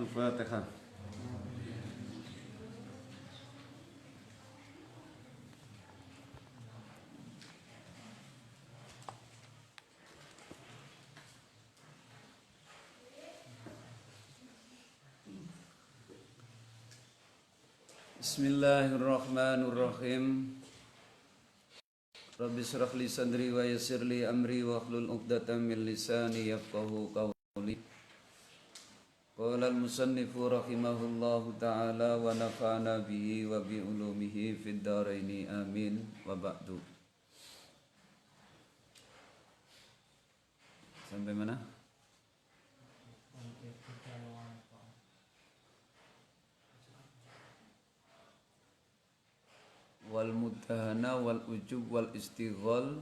Al-Fatihah. Bismillahirrahmanirrahim. Rabbi shrah li sadri wa yassir li amri wa hlul 'uqdatam min lisani yafqahu qawli. Qala al-musannifu rahimahullahu ta'ala wa nafa'ana bihi wa bi ulumihi fid dharaini amin wa ba'du. Sampai mana? Wal mudahana wal ujub wal istighal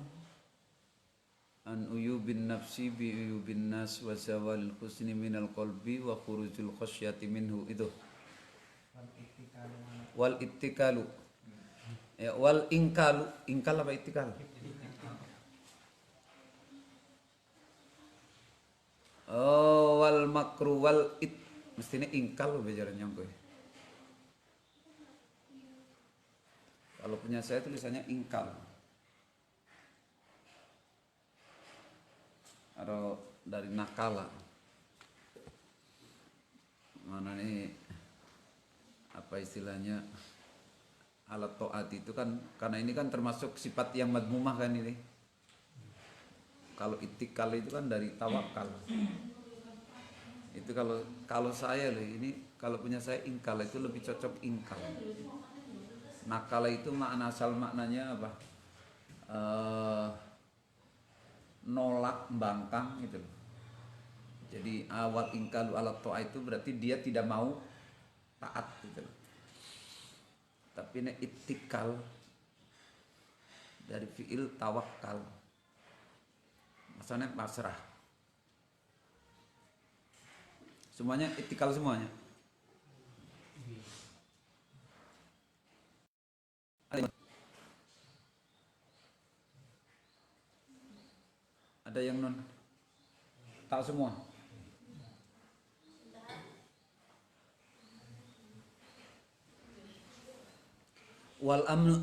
an uyubin nafsi bi uyubin nas wa zawalil husni minal qalbi wa khurujul khasyati minhu. Itu wal ittikalu ya, wal ingkalu. Ingkal apa ittikal? Oh, wal makru wal it mestinya ingkal bicaranya gue. Kalau punya saya tulisannya ingkal. Atau dari nakala. Mana nih apa istilahnya? Alat to'at itu kan, karena ini kan termasuk sifat yang madmumah kan ini. Kalau ittikal itu kan dari tawakal. Itu kalau saya loh ini, kalau punya saya ingkal itu lebih cocok ingkal. Nakala itu makna asal maknanya apa? Nolak, bangkang gitu loh. Jadi awal ingkalu ala to'a itu berarti dia tidak mau taat gitu loh. Tapi ini ittikal dari fi'il tawakal. Maksudnya pasrah. Semuanya ittikal semuanya. Ada yang non tak semua. Wal amnu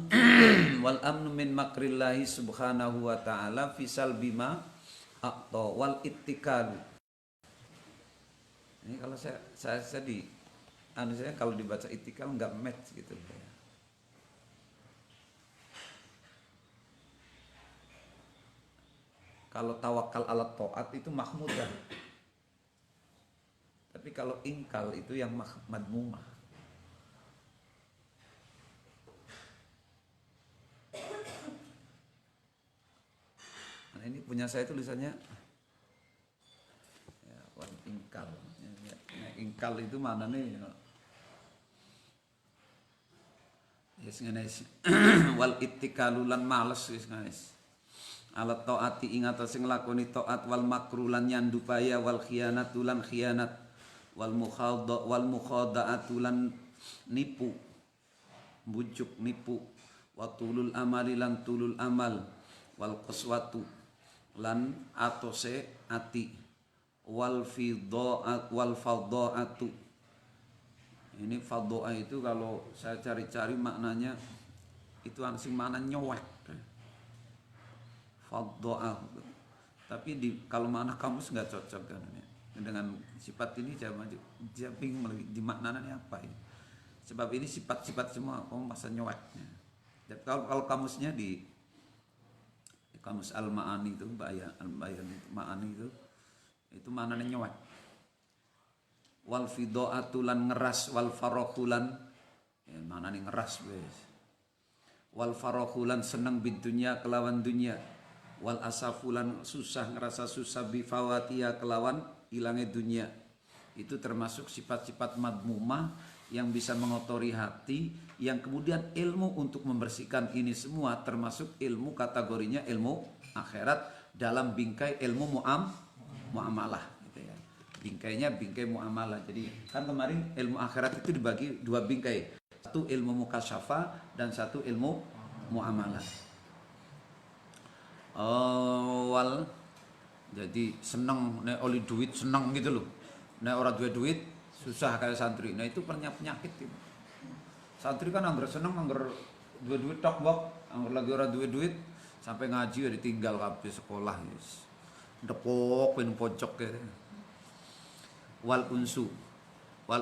wal amnu min makrillahi subhanahu wa ta'ala fisal bima aqta wal ittikalu. Ini kalau saya di saya kalau dibaca ittikal enggak match gitu ya. Kalau tawakal ala ta'at itu mahmudah. Tapi kalau ingkal itu yang madmumah. Nah, ini punya saya tulisannya ya, ingkal. Nah, ingkal itu mana nih? Yes, guys. Wal ittikalu lan males guys. Alat taati ing atase nglakoni taat wal makrulan nyandupaya wal khianatu lan khianat wal mukhada'atu lan nipu bujuk nipu wa tulul amali lan tulul amal wal qaswatu lan atose ati wal fadha'atu. Ini fadha'a itu kalau saya cari-cari maknanya itu asing makna nyowek. Fadha'ah. Tapi kalau mana kamus nggak cocok kan dengan sifat ini dia bingung di maknanya apa ini. Sebab ini sifat-sifat semua masa nyuaknya. Dan kalau kamusnya di kamus al-ma'ani itu bayan itu ma'ani itu maknanya nyuak. Wal fidha'atu lan ngeras wal farahulan ya maknanya ngeras wes. Wal farahulan seneng bidunya kelawan dunia. Wal asafulan susah ngerasa susah bifawatia kelawan hilangnya dunia. Itu termasuk sifat-sifat madmumah yang bisa mengotori hati, yang kemudian ilmu untuk membersihkan ini semua termasuk ilmu kategorinya ilmu akhirat dalam bingkai ilmu muamalah gitu ya. Bingkainya bingkai muamalah. Jadi kan kemarin ilmu akhirat itu dibagi dua bingkai. Satu ilmu mukasyafah dan satu ilmu muamalah. Jadi seneng nek oli duit seneng gitu loh. Nek ora duwe duit susah kayak santri. Nah itu penyakit itu. Santri kan anggar seneng, anggar duit-duit tok bok, anggar lagi ora duit-duit sampai ngaji ya ditinggal kabeh sekolah yes. Depok pin pojok gitu. Wal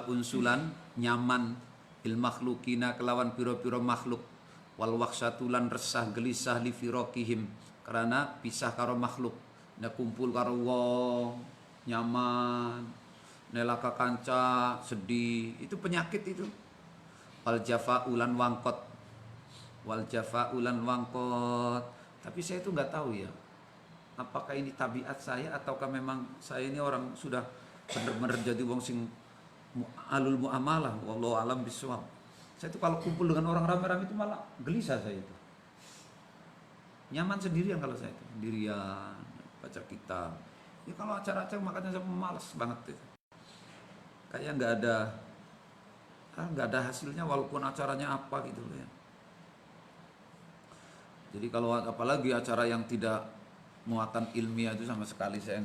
unsulan nyaman bil makhlukina kelawan piro-piro makhluk wal waksatulan resah gelisah li firokihim karena pisah karo makhluk na kumpul karo wong nyaman nelaka kanca sedih itu penyakit itu wal jafa ulan wangkot tapi saya itu nggak tahu ya apakah ini tabiat saya ataukah memang saya ini orang sudah bener-bener jadi wong sing alul muamalah wallahu alam bisawab. Saya itu kalau kumpul dengan orang rame-rame itu malah gelisah saya itu. Nyaman sendirian kalau saya itu, sendirian baca kitab. Ya kalau acara-acara makanya saya malas banget itu. Kayak nggak ada hasilnya walaupun acaranya apa gitu loh ya. Jadi kalau apalagi acara yang tidak muatan ilmiah itu sama sekali saya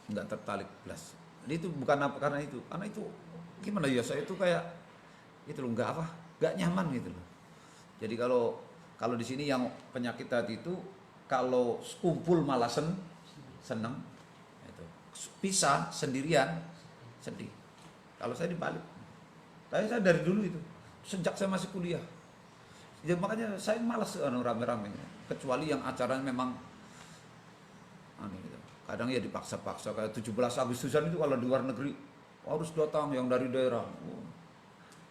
nggak tertarik plus. Jadi itu bukan apa karena itu gimana ya saya itu kayak itu loh nggak nyaman gitu loh. Jadi kalau di sini yang penyakit hati itu kalau kumpul malah seneng itu pisah sendirian sedih. Kalau saya dibalik, saya dari dulu itu sejak saya masih kuliah. Ya makanya saya malas rame-rame kecuali yang acaranya memang gitu. Kadang ya dipaksa-paksa kayak 17 Agustusan itu kalau di luar negeri harus datang yang dari daerah.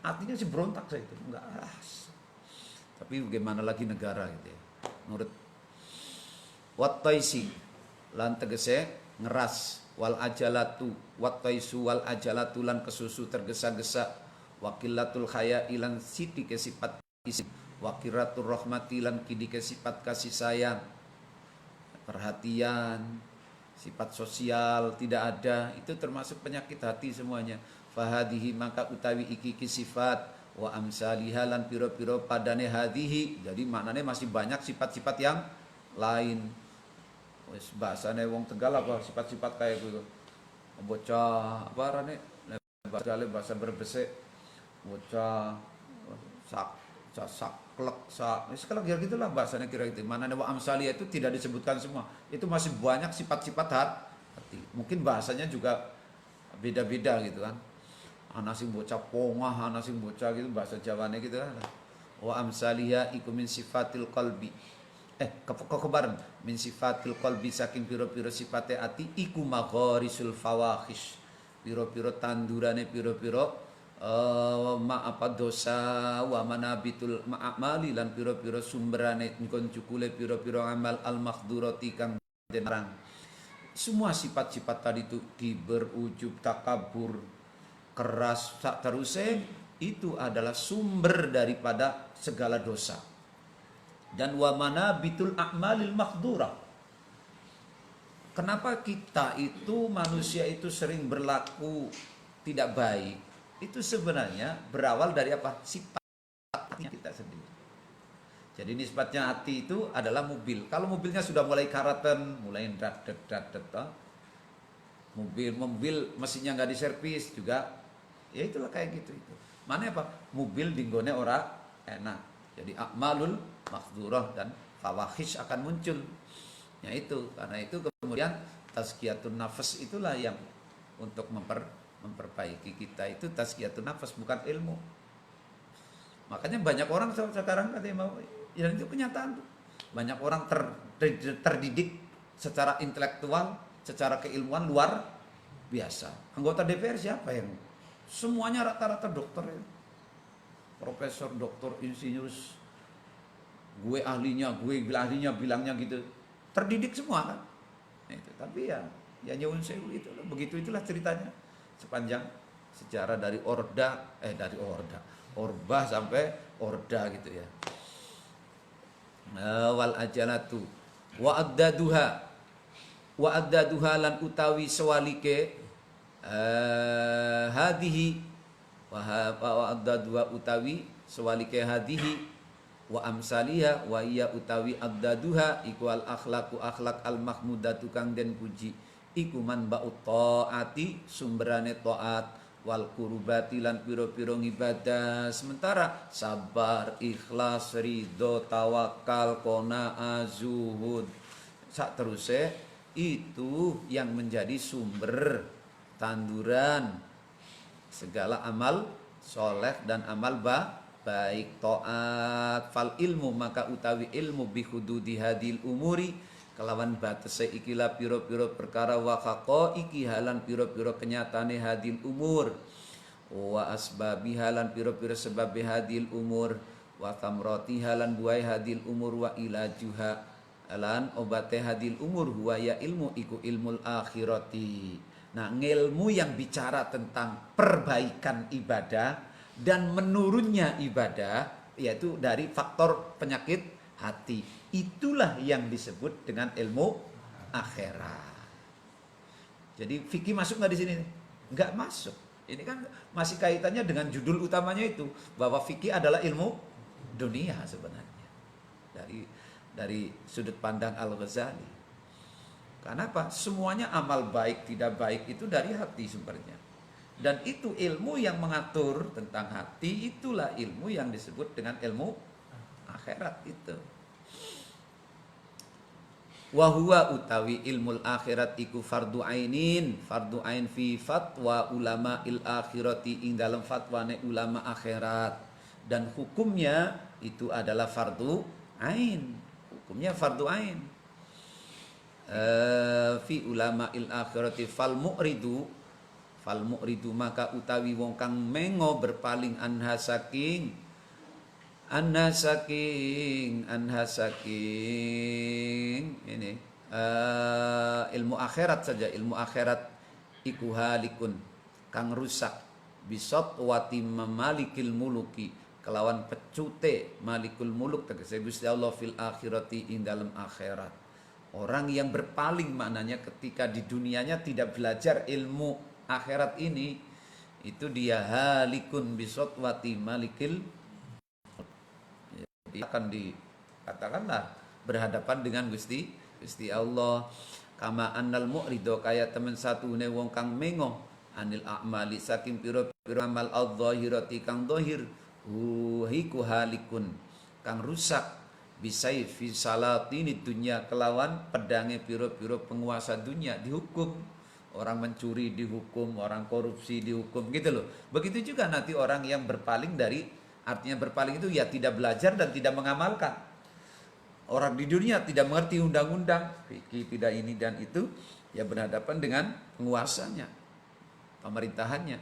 Artinya sih berontak saya itu enggak. Tapi bagaimana lagi negara gitu ya. Menurut wattaisi lan tegese ngeras wal ajalatu wattaisu wal ajalatu lan kesusu tergesa-gesa wakilatul khaya ilan siti ke sifat isi wakiratul rahmati lan kidi ke sifat kasih sayang perhatian sifat sosial tidak ada itu termasuk penyakit hati semuanya fahadihi maka utawi iki sifat wa amsalihha lan piro-piro padane hadihi jadi maknanya masih banyak sifat-sifat yang lain wis bahasane wong Tegal apa sifat-sifat kayak gitu bocah apa rane bahasa berbesek bocah saklek sekarang ya gitulah bahasanya kira gitu mana wa amsalihha itu tidak disebutkan semua itu masih banyak sifat-sifat hati mungkin bahasanya juga beda-beda gitu kan ana sing bocah pongah ana sing bocah gitu bahasa Jawane gitu kan wa amsalihha iku min sifatil qalbi kekebaran min sifatil qalbi saking piro-piro sifate ati iku magharisul fawahish piro-piro tandurane piro-piro apa dosa wa manabitul ma'amali lan piro-piro sumberane ngkon cukule piro-piro amal al makhdurati kang denarang semua sifat-sifat tadi itu berujub takabur keras sak teruse itu adalah sumber daripada segala dosa dan wa manabitul a'malil makhdurah. Kenapa kita itu manusia itu sering berlaku tidak baik? Itu sebenarnya berawal dari apa? Sifatnya kita sendiri. Jadi nisbatnya hati itu adalah mobil. Kalau mobilnya sudah mulai karatan, mulai mobil mesinnya nggak diservis juga, ya itulah kayak gitu itu. Mana apa? Mobil dinggone ora enak. Jadi akmalul makhdurah dan fawahish akan muncul. Ya itu, karena itu kemudian tazkiyatun nafas itulah yang untuk memperbaiki kita itu tazkiyatun nafas bukan ilmu. Makanya banyak orang sekarang katanya mau ya itu kenyataan tuh. Banyak orang terdidik secara intelektual, secara keilmuan luar biasa. Anggota DPR siapa yang semuanya rata-rata dokter ya. Profesor, doktor, insinyur. Gue ahlinya bilangnya gitu. Terdidik semua kan. Itu. Tapi ya nyuwun sewu itu begitu itulah ceritanya. Sepanjang sejarah dari Orba sampai Orda gitu ya. Wal ajalatu wa addaduha lan utawi sewalike hadihi wa addaduha utawi sewalike hadihi wa amsaliha wa iya utawi addaduha iku al akhlaqu akhlak al mahmudatu kang den puji iku man ba'ut taati sumberane taat wal qurbati lan piro-piro ibadah. Sementara sabar, ikhlas, ridho, tawakal, qanaah, zuhud sak terusé itu yang menjadi sumber tanduran segala amal soleh dan amal baik. Taat fal ilmu maka utawi ilmu bi hududi hadil umuri kelawan batese ikilah piro-piro perkara wa iki halan piro-piro kenyatane hadil umur wa asbabi halan piro-piro sebab hadil umur wa tamrati halan buai hadil umur wa ilajuha alan obate hadil umur huwa ya ilmu iku ilmul akhirati. Nah, ngilmu yang bicara tentang perbaikan ibadah dan menurunnya ibadah, yaitu dari faktor penyakit hati. Itulah yang disebut dengan ilmu akhirat. Jadi fikih masuk nggak di sini? Nggak masuk. Ini kan masih kaitannya dengan judul utamanya itu, bahwa fikih adalah ilmu dunia sebenarnya. Dari sudut pandang Al-Ghazali. Kenapa? Semuanya amal baik tidak baik itu dari hati sumbernya. Dan itu ilmu yang mengatur tentang hati, itulah ilmu yang disebut dengan ilmu akhirat itu. Wa huwa utawi ilmul akhirat iku fardu ainin fi fatwa ulama il akhirati ing dalam fatwane ulama akhirat, dan hukumnya itu adalah fardu ain. Hukumnya fardu ain. Fi ulama il akhirati fal mu'ridu maka utawi wong kang mengo berpaling anha saking ini ilmu akhirat saja, ilmu akhirat iku halikun kang rusak bisot wati mamalikil muluki kelawan pecute malikul muluk tegese Gusti Allah fil akhirati ing dalam akhirat. Orang yang berpaling maknanya ketika di dunianya tidak belajar ilmu akhirat ini, itu dia halikun bisotwati malikil, jadi akan dikatakanlah berhadapan dengan Gusti Allah. Kama annal mu'rido kaya temen satune wong kang mengo anil a'mali saking piro-piro amal adh-dhahirati kang dhahir hiku halikun kang rusak bisai fi salatini dunya kelawan pedange piro-piro penguasa dunia dihukum. Orang mencuri dihukum, orang korupsi dihukum, gitu loh. Begitu juga nanti orang yang berpaling dari, artinya berpaling itu ya tidak belajar dan tidak mengamalkan. Orang di dunia tidak mengerti undang-undang, fikih tidak ini dan itu, ya berhadapan dengan penguasanya, pemerintahannya.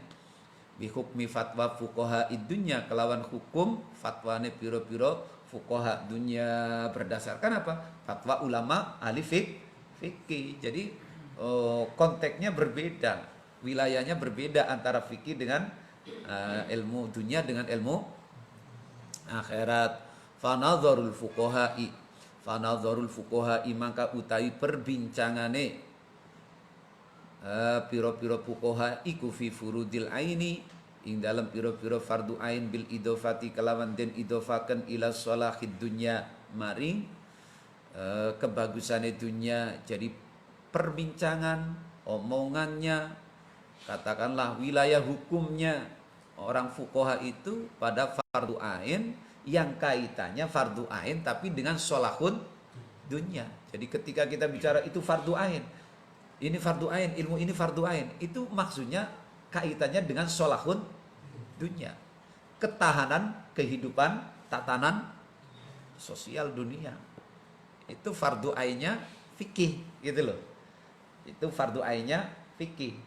Bihukmi fatwa fuqaha dunya kelawan hukum fatwane piro-piro fuqaha dunia berdasarkan apa? Fatwa ulama ahli fikih. Jadi konteksnya berbeda, wilayahnya berbeda antara fikih dengan ilmu dunia dengan ilmu akhirat. Fanadharul fuqaha'i maka utawi perbincangane piro-piro fuqaha iku fi furudil aini ing dalam piro-piro fardu ain bil idofati kelawan den idofaken ila salahid dunya maring kebagusane dunya. Jadi perbincangan omongannya, katakanlah wilayah hukumnya orang fuqaha itu pada fardu ain yang kaitannya fardu ain tapi dengan solahun dunya. Jadi ketika kita bicara itu fardu ain, ini fardu ain, ilmu ini fardu ain, itu maksudnya kaitannya dengan solahun dunia, ketahanan kehidupan, tatanan sosial dunia. Itu fardu ainnya fikih, gitu loh. Itu fardu ainnya fikih.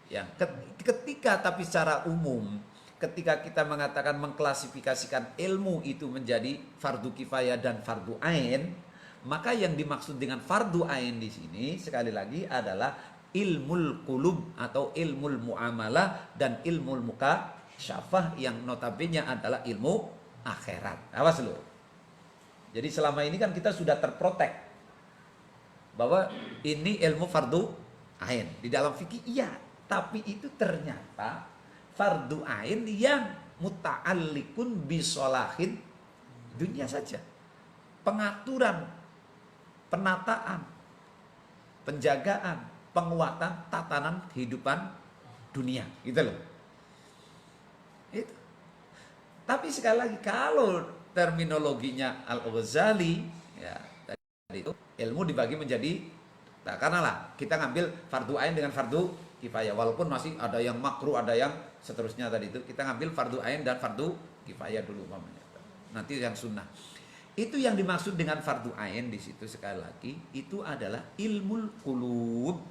Ya, ketika tapi secara umum, ketika kita mengatakan mengklasifikasikan ilmu itu menjadi fardu kifayah dan fardu ain, maka yang dimaksud dengan fardu ain di sini sekali lagi adalah ilmul qulub atau ilmul muamalah dan ilmul mukasyafah yang notabene adalah ilmu akhirat. Awas lu. Jadi selama ini kan kita sudah terprotek bahwa ini ilmu fardu ain di dalam fikih, iya, tapi itu ternyata fardu ain yang muta'alliqun bisolahin dunia saja. Pengaturan, penataan, penjagaan, penguatan tatanan kehidupan dunia, gitu loh. Tapi sekali lagi kalau terminologinya Al-Ghazali ya tadi itu ilmu dibagi menjadi katakanlah kita ngambil fardu ain dengan fardu kifayah, walaupun masih ada yang makruh, ada yang seterusnya tadi itu, kita ngambil fardu ain dan fardu kifayah dulu umpamanya. Nanti yang sunnah. Itu yang dimaksud dengan fardu ain di situ sekali lagi itu adalah ilmul qulub.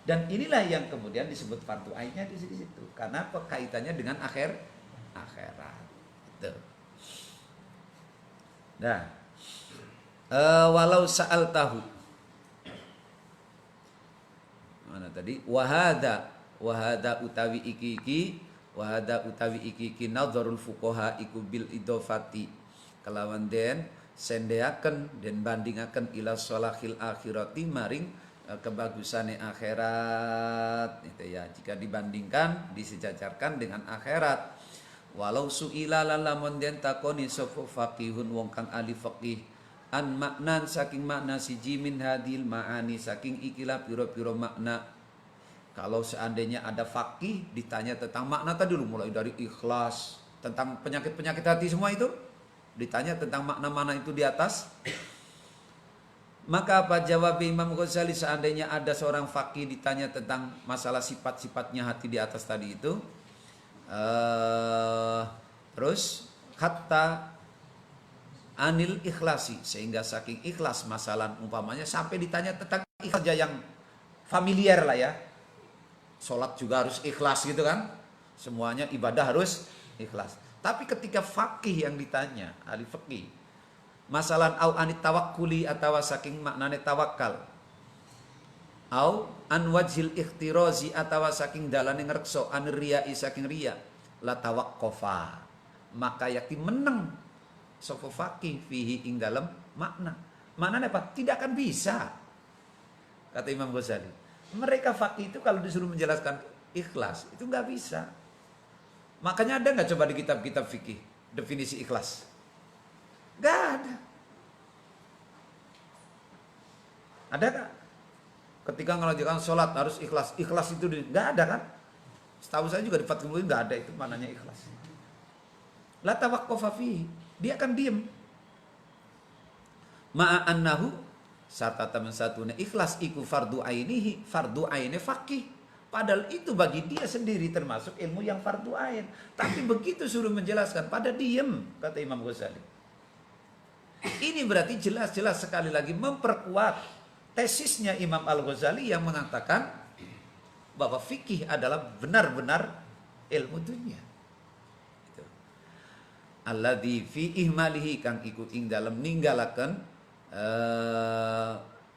Dan inilah yang kemudian disebut fardu ainnya di situ karena kaitannya dengan akhirat. Itu. Nah, walau sa'al tahu. Mana tadi? Wahada utawi iki nadharul fuqaha iku bil idofati kelawan den sendeaken den bandingaken ila sholahil akhirati maring kebagusane akhirat itu ya, jika dibandingkan disejajarkan dengan akhirat. Walau suila lamun den takoni sapa faqihun wong kang ahli faqih an maknan saking makna siji min hadil maani saking ikilah piro-piro makna. Kalau seandainya ada faqih ditanya tentang makna tadi dulu, mulai dari ikhlas, tentang penyakit-penyakit hati semua itu ditanya tentang makna-makna itu di atas. Maka apa jawab Imam Ghazali seandainya ada seorang faqih ditanya tentang masalah sifat-sifatnya hati di atas tadi itu, terus hatta anil ikhlasi, sehingga saking ikhlas masalah umpamanya sampai ditanya tentang ikhlas aja yang familiar lah ya, sholat juga harus ikhlas gitu kan, semuanya ibadah harus ikhlas. Tapi ketika faqih yang ditanya, ahli faqih, masalah au anit tawakkuli atau saking maknane tawakal, au an wajhil ikhtirazi atau saking dalane ngrekso an riya'i saking riya, la tawaqqafa, maka yakti meneng sapa faqih fihi ing dalam makna. Maknanya apa? Tidak akan bisa. Kata Imam Ghazali, mereka faqih itu kalau disuruh menjelaskan ikhlas itu nggak bisa. Makanya ada nggak coba di kitab-kitab fikih definisi ikhlas? Nggak ada. Ada nggak? Ketika mengajarkan sholat harus ikhlas, ikhlas itu nggak ada kan? Setahu saya juga di Fathul Muin nggak ada itu mananya ikhlas. La tawaqqafa fihi, dia akan diem. Ma'a annahu sarta teman satunya ikhlas iku fardu ainihi, fardu aine faqih. Padahal itu bagi dia sendiri termasuk ilmu yang fardu ain. Tapi begitu suruh menjelaskan pada diem, kata Imam Ghazali. Ini berarti jelas-jelas sekali lagi memperkuat tesisnya Imam Al-Ghazali yang mengatakan bahwa fikih adalah benar-benar ilmu dunia. Alladzi fi ihmalihi kang ikut ing dalam ninggalaken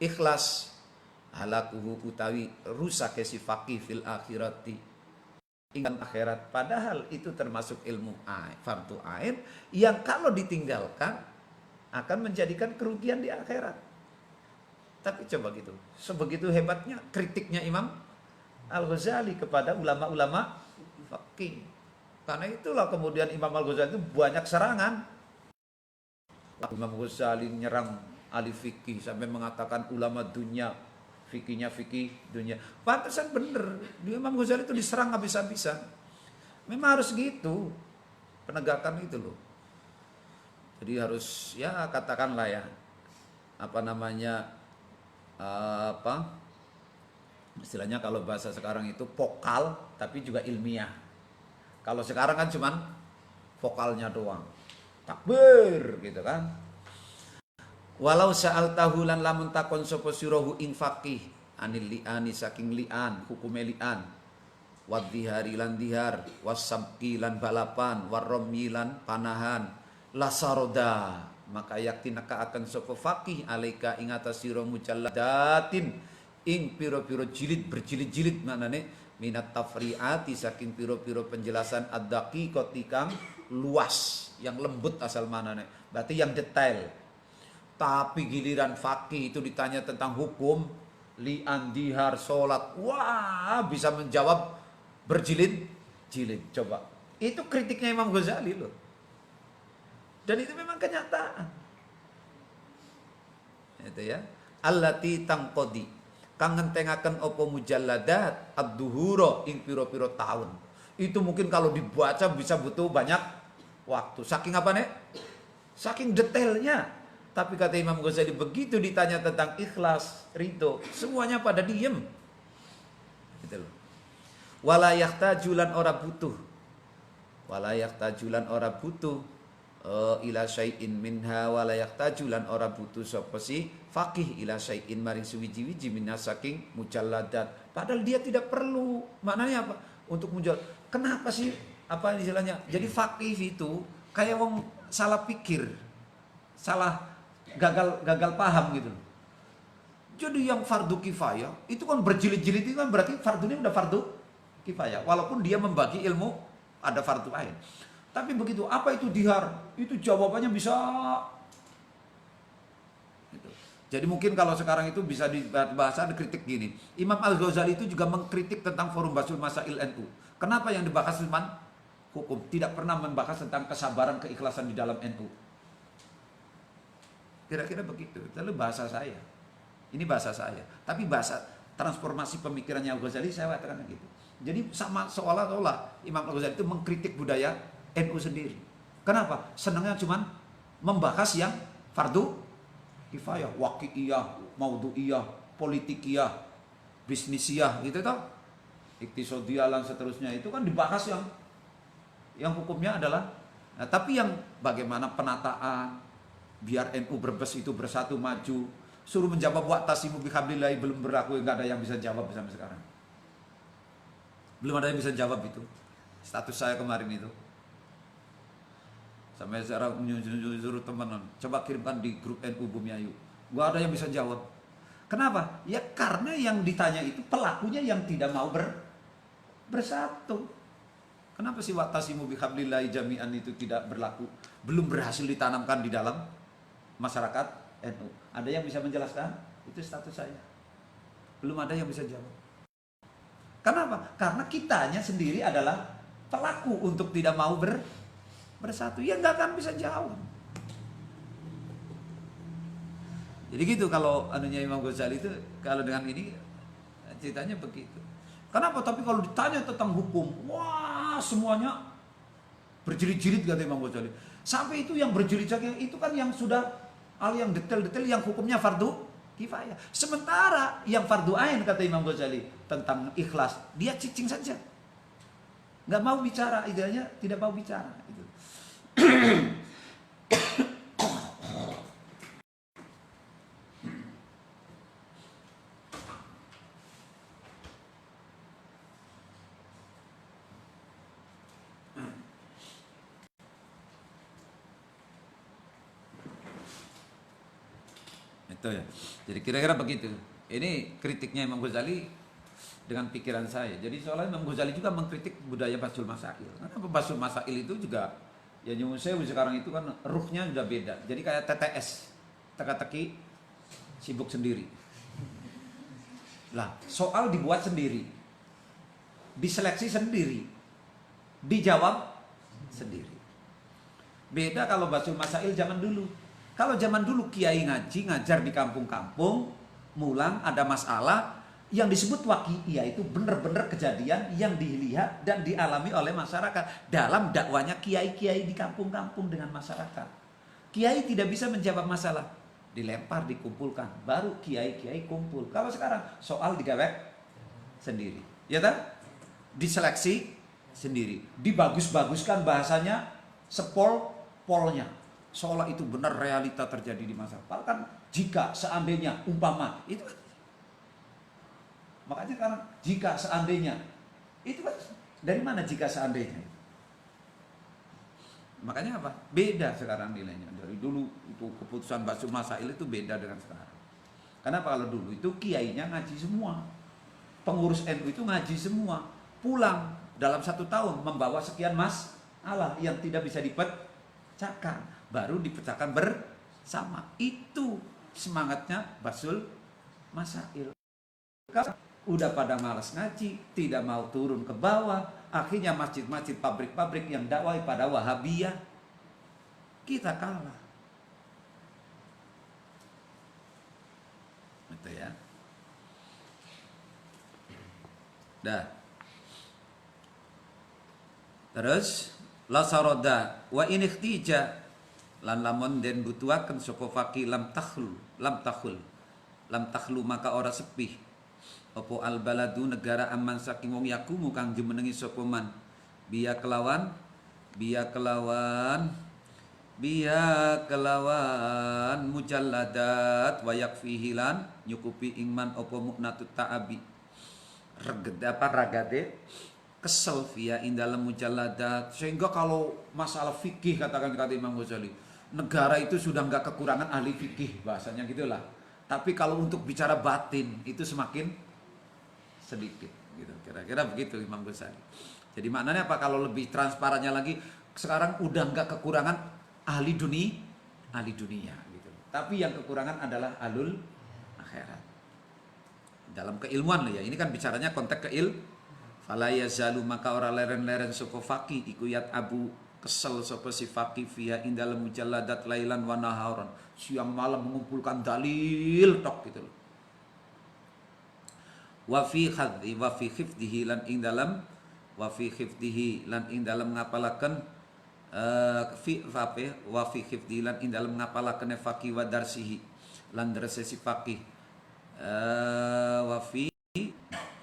ikhlas halakuhu utawi rusak si faqih fil akhirati ing akhirat, padahal itu termasuk ilmu fardu ain yang kalau ditinggalkan akan menjadikan kerugian di akhirat. Tapi coba gitu, sebegitu hebatnya kritiknya Imam Al-Ghazali kepada ulama-ulama faqih. Karena itulah kemudian Imam Al-Ghazali itu banyak serangan. Imam Ghazali nyerang ahli fikih sampai mengatakan ulama dunia, fikihnya fikih dunia. Pantesan bener, Imam Ghazali itu diserang habis-habisan. Memang harus gitu penegakan itu loh. Jadi harus ya katakanlah ya apa namanya istilahnya kalau bahasa sekarang itu vokal tapi juga ilmiah. Kalau sekarang kan cuman vokalnya doang, takbir gitu kan. Walau sa'al tahulan lamun takon sapa sirahu ing faqih anil li'ani saking li'an, hukume li'an, wadhihari lan dihar, wasabqi lan balapan, warrami lan panahan, lasaroda, maka yaktinaka akan sapa faqih alaika ing atas sira mujalladatin ing piro-piro jilid berjilid-jilid maknane minat tafri'ati saking piro-piro penjelasan ad-daqiqati kang luas, yang lembut asal manane, berarti yang detail. Tapi giliran faqih itu ditanya tentang hukum li'an, dihar, sholat, wah bisa menjawab berjilid-jilid. Coba, itu kritiknya Imam Ghazali loh, dan itu memang kenyataan itu ya. Allati tangqodi kang ngentengaken opo mujalladat ad-duhura ing piro-piro tahun. Itu mungkin kalau dibaca bisa butuh banyak waktu. Saking apa nih? Saking detailnya. Tapi kata Imam Ghazali, begitu ditanya tentang ikhlas, ridho, semuanya pada diem. Gitu loh. Wala yahtajulan ora butuh. Wala yahtajulan ora butuh ila syai'in minha, wala yahtajulan ora butuh sapa si faqih ila syai'in maring suwiji-wiji minha saking mujalladat. Padahal dia tidak perlu. Maknanya apa? Untuk mujallad. Kenapa sih apa istilahnya? Jadi faqih itu kayak wong salah pikir. Salah gagal paham gitu. Jadi yang fardu kifayah itu kan berjilid-jilid, itu kan berarti fardunya udah fardu kifayah. Walaupun dia membagi ilmu ada fardu ain. Tapi begitu apa itu dihar, itu jawabannya bisa. Gitu. Jadi mungkin kalau sekarang itu bisa dibahas ada kritik gini. Imam Al-Ghazali itu juga mengkritik tentang Forum Basul Masail NU. Kenapa yang dibahas cuma hukum, tidak pernah membahas tentang kesabaran, keikhlasan di dalam NU. Kira-kira begitu. Lalu bahasa saya. Ini bahasa saya. Tapi bahasa transformasi pemikirannya Al-Ghazali saya katakan gitu. Jadi sama seolah-olah Imam Al-Ghazali itu mengkritik budaya NU sendiri. Kenapa? Senangnya cuman membahas yang fardu kifayah, waqi'iyah, maudhu'iyah, politikiyah, bisnisiyah gitu toh. Iktisadiyah dan seterusnya itu kan dibahas yang hukumnya adalah tapi yang bagaimana penataan biar NU Brebes itu bersatu maju, suruh menjawab wa'tasimu bihablillah belum berlaku, enggak ada yang bisa jawab sampai sekarang. Belum ada yang bisa jawab itu. Status saya kemarin itu. Sampai saya menyuruh teman, coba kirimkan di grup NU Bumi Ayu. Enggak ada yang bisa jawab. Kenapa? Ya karena yang ditanya itu pelakunya yang tidak mau bersatu. Kenapa sih wa'tasimu bihablillah jami'an itu tidak berlaku? Belum berhasil ditanamkan di dalam masyarakat NU. Ada yang bisa menjelaskan? Itu status saya. Belum ada yang bisa jawab. Kenapa? Karena kitanya sendiri adalah pelaku untuk tidak mau bersatu. Ya nggak akan bisa jawab. Jadi gitu kalau anunya Imam Ghazali itu, kalau dengan ini ceritanya begitu. Kenapa? Tapi kalau ditanya tentang hukum, wah semuanya berjilid-jilid kata Imam Ghazali. Sampai itu yang berjilid-jilid itu kan yang sudah yang detail-detail yang hukumnya fardu kifayah. Sementara yang fardu ain kata Imam Ghazali tentang ikhlas, dia cicing saja. Nggak mau bicara, idenya tidak mau bicara. Gitu. Itu ya. Jadi kira-kira begitu. Ini kritiknya Imam Ghazali dengan pikiran saya. Jadi soalnya Imam Ghazali juga mengkritik budaya Basul Masail. Karena Basul Masail itu juga ya nyuwun sewu sekarang itu kan ruhnya sudah beda. Jadi kayak TTS, teka-teki sibuk sendiri. Lah, soal dibuat sendiri. Diseleksi sendiri. Dijawab sendiri. Beda kalau Basul Masail zaman dulu. Kalau zaman dulu kiai ngaji, ngajar di kampung-kampung, mulang ada masalah, yang disebut waqi'iyah itu benar-benar kejadian yang dilihat dan dialami oleh masyarakat dalam dakwanya kiai-kiai di kampung-kampung dengan masyarakat. Kiai tidak bisa menjawab masalah, dilempar, dikumpulkan, baru kiai-kiai kumpul. Kalau sekarang soal digawek sendiri, ya tak? Diseleksi sendiri, dibagus-baguskan bahasanya, sepol-polnya, seolah itu benar realita terjadi di masa. Padahal kan jika seandainya umpama itu, makanya karena jika seandainya itu kan dari mana jika seandainya? Makanya apa? Beda sekarang nilainya. Dari dulu itu keputusan Basul Masail itu beda dengan sekarang. Kenapa? Kalau dulu itu kiainya ngaji semua, pengurus NU itu ngaji semua, pulang dalam 1 tahun membawa sekian masalah yang tidak bisa dipecahkan. Baru dipecahkan bersama. Itu semangatnya Basul Masail. Udah pada malas ngaji, tidak mau turun ke bawah. Akhirnya masjid-masjid, pabrik-pabrik yang dakwah pada Wahabiyah, kita kalah. Itu ya. Dah. Terus la saroda wa in ikhtija lan lamun den butuhaken sapa faqih lam takhlu maka ora sepi apa al baladu negara aman saking wong yakumu kang jumenengi sapa man biya kelawan mujalladat wa yakfihi lan nyukupi ingman apa muknatut ta'abi ragade kesel via dalam mujalladat, sehingga kalau masalah fikih katakan kata Imam Ghazali, negara itu sudah nggak kekurangan ahli fikih bahasanya gitulah. Tapi kalau untuk bicara batin itu semakin sedikit gitu. Kira-kira begitu Imam Ghazali. Jadi maknanya apa, kalau lebih transparannya lagi, sekarang udah nggak kekurangan ahli dunia gitu. Tapi yang kekurangan adalah alul akhirat. Dalam keilmuan ya. Ini kan bicaranya konteks fala yazalu maka ora leren-leren sapa faqih iku yat abu kesel sapa si faqih fiha indal mujalladat lailan wa naharan, siang malam mengumpulkan dalil tok gitu loh. Wa fi khifdihi lan ing dalam ngapalaken wa fi khifdihi lan ing dalam ngapalaken faqih wa darsihi lan darsesi faqih wa fi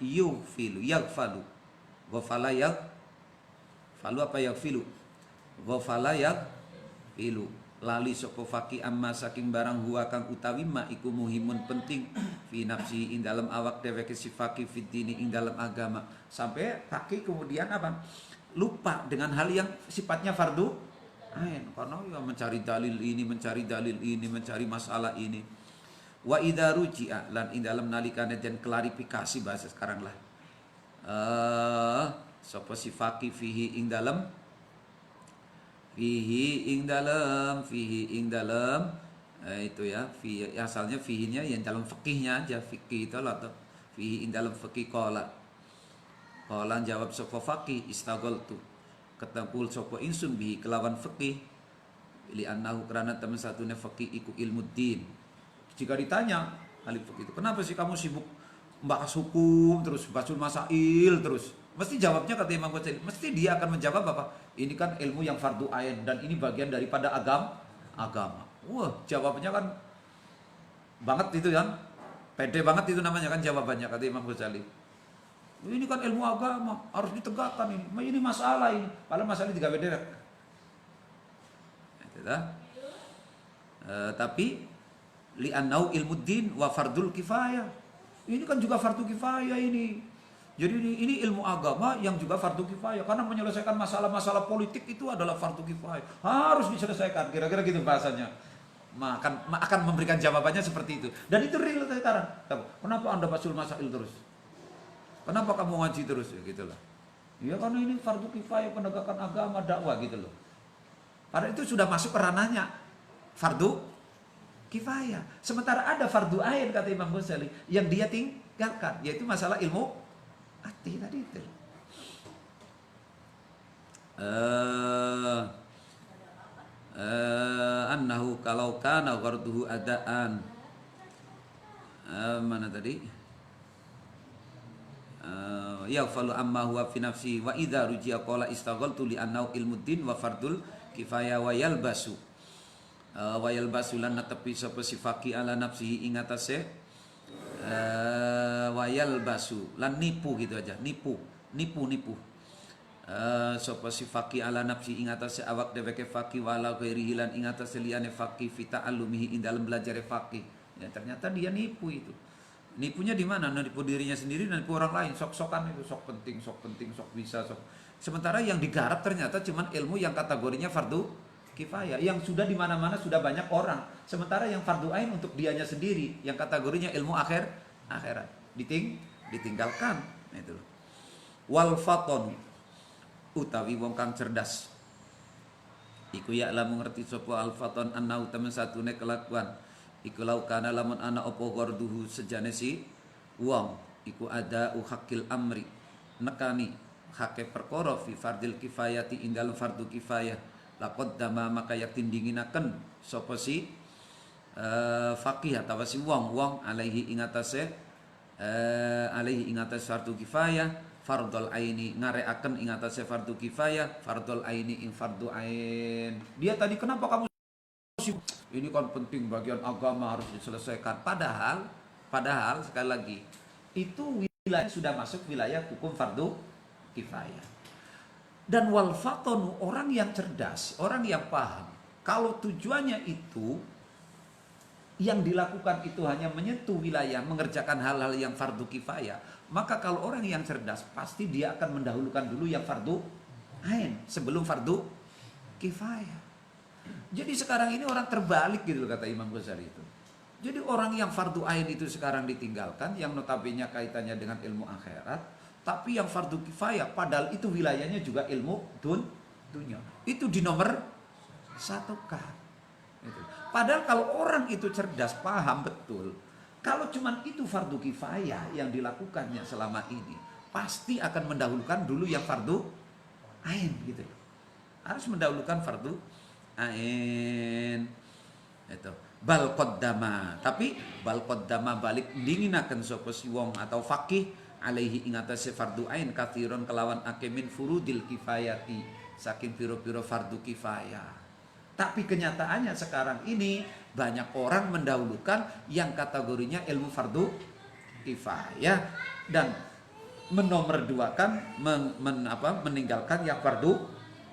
yaghfalu ghafala yaghfalu apa yaghfilu ghafala yaghfilu lali sapa faqih amma saking barang huwa kang utawi ma iku muhimun penting fi nafsi ing dalam awak dhewe si faqih fi dini ing dalam agama, sampai faqih kemudian apa lupa dengan hal yang sifatnya fardu ain karena ya mencari dalil ini mencari masalah ini. Wa idza ruji'a lan ing dalam nalikane den klarifikasi bahasa sekarang lah sapa si faqih fihi ing dalam itu ya asalnya fihinya yang dalam fikihnya aja, fikih itu lah, fihi ing dalam fikih qala jawab sapa faqih istaghaltu ketempul sapa insun bihi kelawan fikih li annahu karena temen satune fikih iku ilmuddin. Jika ditanya ahli fikih itu, kenapa sih kamu sibuk membahas hukum terus, basul masail terus, mesti jawabnya kata Imam Ghazali, mesti dia akan menjawab apa? Ini kan ilmu yang fardu ain dan ini bagian daripada agama. Wah, jawabannya kan banget itu kan, pede banget itu namanya kan jawabannya kata Imam Ghazali. Ini kan ilmu agama, harus ditegakkan ini masalah ini. Padahal masalah juga beda. Tapi li'annau ilmuddin wa fardul kifayah. Ini kan juga fardu kifayah ini. Jadi ini ilmu agama yang juga fardu kifayah, karena menyelesaikan masalah-masalah politik itu adalah fardu kifayah. Harus diselesaikan, kira-kira gitu bahasanya. Akan memberikan jawabannya seperti itu. Dan itu real sekarang. Kenapa Anda basul masail terus? Kenapa kamu ngaji terus? Ya gitulah. Ya karena ini fardu kifayah, penegakan agama, dakwah gitu loh. Padahal itu sudah masuk ke ranahnya fardu kifayah. Sementara ada fardu ain kata Imam Ghazali yang dia tinggalkan, yaitu masalah ilmu hati tadi itu. Annahu kalau kana gharduhu adaan mana tadi? Yaghfalu amma huwa fi nafsi wa idza ruji'a qala istaghaltu li annahu ilmuddin wa fardul kifayah wa yalbasu wayal basulan natepi sapa si faqih ala nafsihi ing atase wayal basu lan nipu gitu aja, nipu sapa si faqih ala nafsi ing atase awak dhewe ke faqih wala ghairihi lan ing atase liyane faqih fi ta'allumihi ing dalem belajar faqih. Ya ternyata dia nipu itu. Nipunya di mana? Nipu dirinya sendiri dan nipu orang lain, sok-sokan itu, sok penting, sok bisa, sok. Sementara yang digarap ternyata cuman ilmu yang kategorinya fardu kifayah yang sudah di mana-mana sudah banyak orang. Sementara yang fardu ain untuk dianya sendiri yang kategorinya ilmu akhirat ditinggalkan. Nah, itu loh. Wal faton utawi wong kang cerdas iku ya lamun ngerti sapa al faton annau temen satune kelakuan iku laukana lamun ana apa gorduhu sejane si wong iku ada hakil amri nekani hake perkara fi fardil kifayati ing dalem fardu kifayah laqad dama maka yakin dinginaken sapa si faqih atau si wong alaihi ing atase fardu kifayah fardol aini ngareaken ing atase fardu kifayah, fardol aini ing fardu ain. Dia tadi kenapa kamu ini kan penting bagian agama harus diselesaikan. Padahal sekali lagi itu wilayah sudah masuk wilayah hukum fardu kifayah. Dan wal fatonu, orang yang cerdas, orang yang paham, kalau tujuannya itu yang dilakukan itu hanya menyentuh wilayah, mengerjakan hal-hal yang fardu kifayah, maka kalau orang yang cerdas pasti dia akan mendahulukan dulu yang fardu ain sebelum fardu kifayah. Jadi sekarang ini orang terbalik gitu kata Imam Ghazali itu. Jadi orang yang fardu ain itu sekarang ditinggalkan, yang notabene kaitannya dengan ilmu akhirat, tapi yang fardu kifayah padahal itu wilayahnya juga ilmu dunia. Itu di nomor satukan. Itu. Padahal kalau orang itu cerdas, paham betul, kalau cuman itu fardu kifayah yang dilakukannya selama ini, pasti akan mendahulukan dulu yang fardu ain gitu. Harus mendahulukan fardu ain. Itu. Bal qaddama, tapi bal qaddama balik dinginaken sapa si wong atau faqih alaihi ing atase fardu ain kathiron kelawan akemin furudil kifayati, saking piro-piro fardu kifayah. Tapi kenyataannya sekarang ini banyak orang mendahulukan yang kategorinya ilmu fardu kifayah dan menomorduakan meninggalkan yang fardu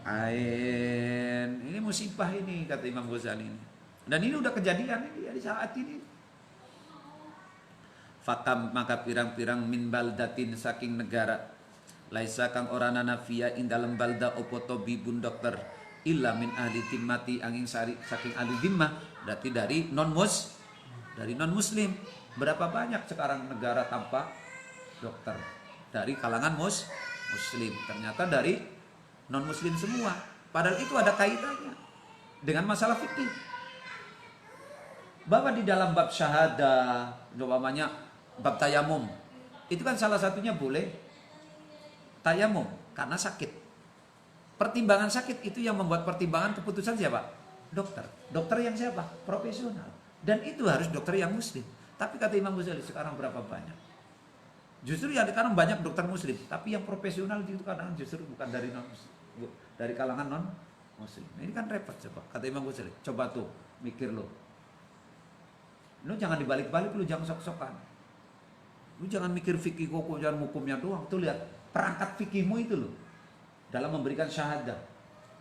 ain. Ini musibah ini kata Imam Ghazali ini. Dan ini udah kejadian ini di saat ini. Fakam maka pirang-pirang min baldatin saking negara laisa kang orana nafia ing dalem balda opo tabibun dokter illa min ahli timmati angin sari saking ahli dimmah, berarti dari non muslim. Berapa banyak sekarang negara tanpa dokter dari kalangan muslim, ternyata dari non muslim semua, padahal itu ada kaitannya dengan masalah fikih. Bahwa di dalam bab syahadah, umpamanya bab tayamum, itu kan salah satunya boleh tayamum karena sakit. Pertimbangan sakit itu yang membuat pertimbangan keputusan siapa? Dokter. Dokter yang siapa? Profesional. Dan itu harus dokter yang muslim. Tapi kata Imam Ghazali sekarang berapa banyak? Justru yang sekarang banyak dokter muslim, tapi yang profesional itu kadang justru bukan dari dari kalangan non muslim. Ini kan repot coba. Kata Imam Ghazali, coba tuh mikir lo. Lu jangan dibalik-balik, lu jangan sok-sokan. Lu jangan mikir fikih kok, jangan hukumnya doang. Tuh lihat perangkat fikihmu itu loh. Dalam memberikan syahadah.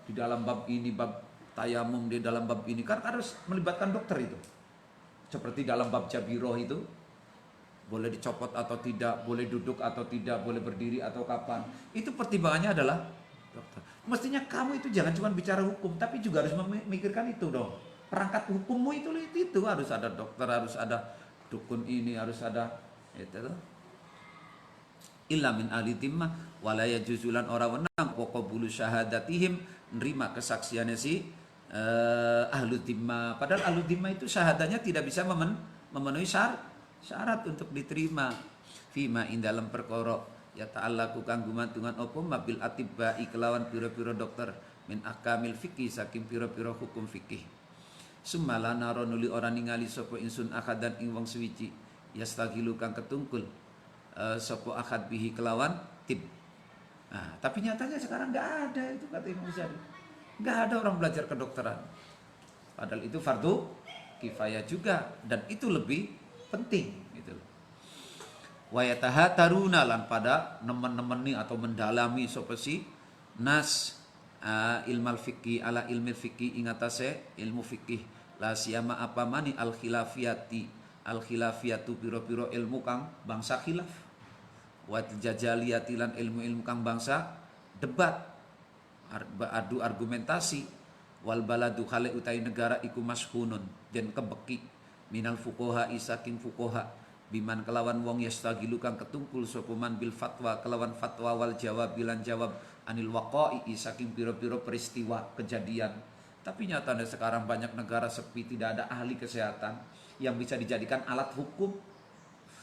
Di dalam bab ini, bab tayamum, di dalam bab ini kan harus melibatkan dokter itu. Seperti dalam bab jabiroh itu, boleh dicopot atau tidak, boleh duduk atau tidak, boleh berdiri atau kapan. Itu pertimbangannya adalah dokter. Mestinya kamu itu jangan cuma bicara hukum, tapi juga harus memikirkan itu dong. Perangkat hukummu itu harus ada dokter, harus ada dukun ini, harus ada itu. Illa min ahli timmah wala yajuzulan ora wenang qabulu syahadatihim, nerima kesaksiannya si ahlu timmah. Padahal ahlu timmah itu syahadanya tidak bisa memenuhi syarat untuk diterima. Fima ing dalam perkara ya ta'allaku kang gumantungan apa mabil atibbai kelawan pira-pira dokter min akamil fikih saking pira-pira hukum fikih. Sumala naro nuli orang ningali sopo insun akadan ing wong suwiji yastagilu kang ketungkul sopo akad bihi kelawan tib. Nah, tapi nyatanya sekarang nggak ada itu kata Imam Ghazali. Nggak ada orang belajar kedokteran. Padahal itu fardu kifayah juga dan itu lebih penting gitu. Wa yatahataruna lan pada nemen-nemeni atau mendalami sopo si nas ilmal fikih ala ilmil fikih ingatase ilmu fikih la siyama apa mani al khilafiyatu piro-piro ilmu kang bangsa khilaf wa jajaliyati lan ilmu-ilmu kang bangsa debat adu argumentasi wal baladu khale utai negara iku mashhunun den kebeki minal fuqaha isaking fuqaha biman kelawan wong yastagilu kang ketungkul sapa man bil fatwa kelawan fatwa wal jawab bilan jawab anil waqa'i saking piro-piro peristiwa kejadian. Tapi nyatanya sekarang banyak negara sepi, tidak ada ahli kesehatan yang bisa dijadikan alat hukum.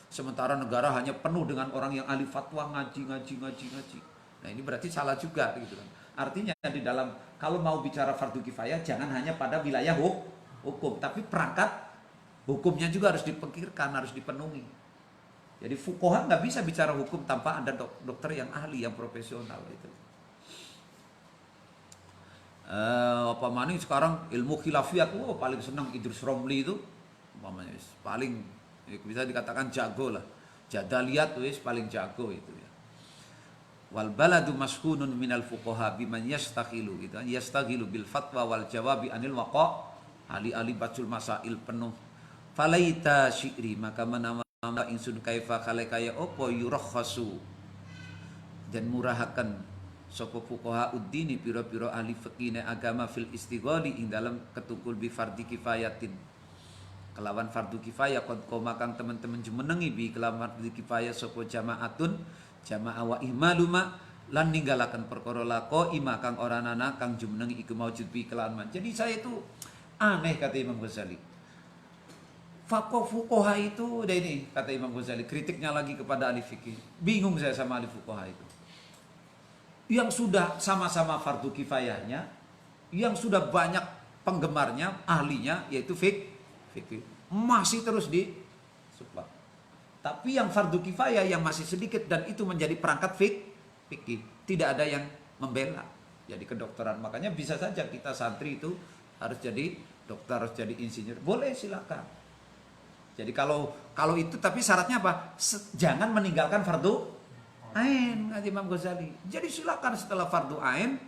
Sementara negara hanya penuh dengan orang yang ahli fatwa ngaji. Nah ini berarti salah juga gitu kan. Artinya di dalam kalau mau bicara fardu kifayah jangan hanya pada wilayah hukum, tapi perangkat hukumnya juga harus dipikirkan, harus dipenuhi. Jadi fuqaha nggak bisa bicara hukum tanpa ada dokter yang ahli, yang profesional itu. Apa maning sekarang ilmu khilafiyat, paling senang Idrus Romli itu, umpamanya paling bisa dikatakan jago lah. Jadaliyat wis paling jago itu ya. Wal baladu mashhunun minal fuqaha biman yastakhilu gitu. Yastakhilu bil fatwa wal jawabi anil waqa' ali bacul masail penuh. Falaita syi'ri maka menama insun kaifa khalaqaya opo yurakhasu dan murahakan sapa fuqaha uddini pira-pira ahli fikih agama fil istighali ing dalam ketukul bi fardhi kifayatin kelawan fardu kifayah qad komakang teman-teman jumenengi bi kelawan fardu kifayah sapa jamaatun jamaah wa ihmaluma lan ninggalaken perkara lako ima kang ora ana kang jumenengi iku maujud bi kelawan. Jadi saya itu aneh kata Imam Ghazali. Fuqaha itu udah ini kata Imam Ghazali, kritiknya lagi kepada ahli fikih. Bingung saya sama ahli fuqaha itu. Yang sudah sama-sama fardu kifayahnya, yang sudah banyak penggemarnya, ahlinya yaitu fikih. Masih terus di support. Tapi yang fardu kifayah yang masih sedikit dan itu menjadi perangkat fikih, tidak ada yang membela. Jadi kedokteran, makanya bisa saja kita santri itu harus jadi dokter, harus jadi insinyur. Boleh, silakan. Jadi kalau itu tapi syaratnya apa? Jangan meninggalkan fardu ain, kata Imam Ghazali. Jadi silakan setelah fardu ain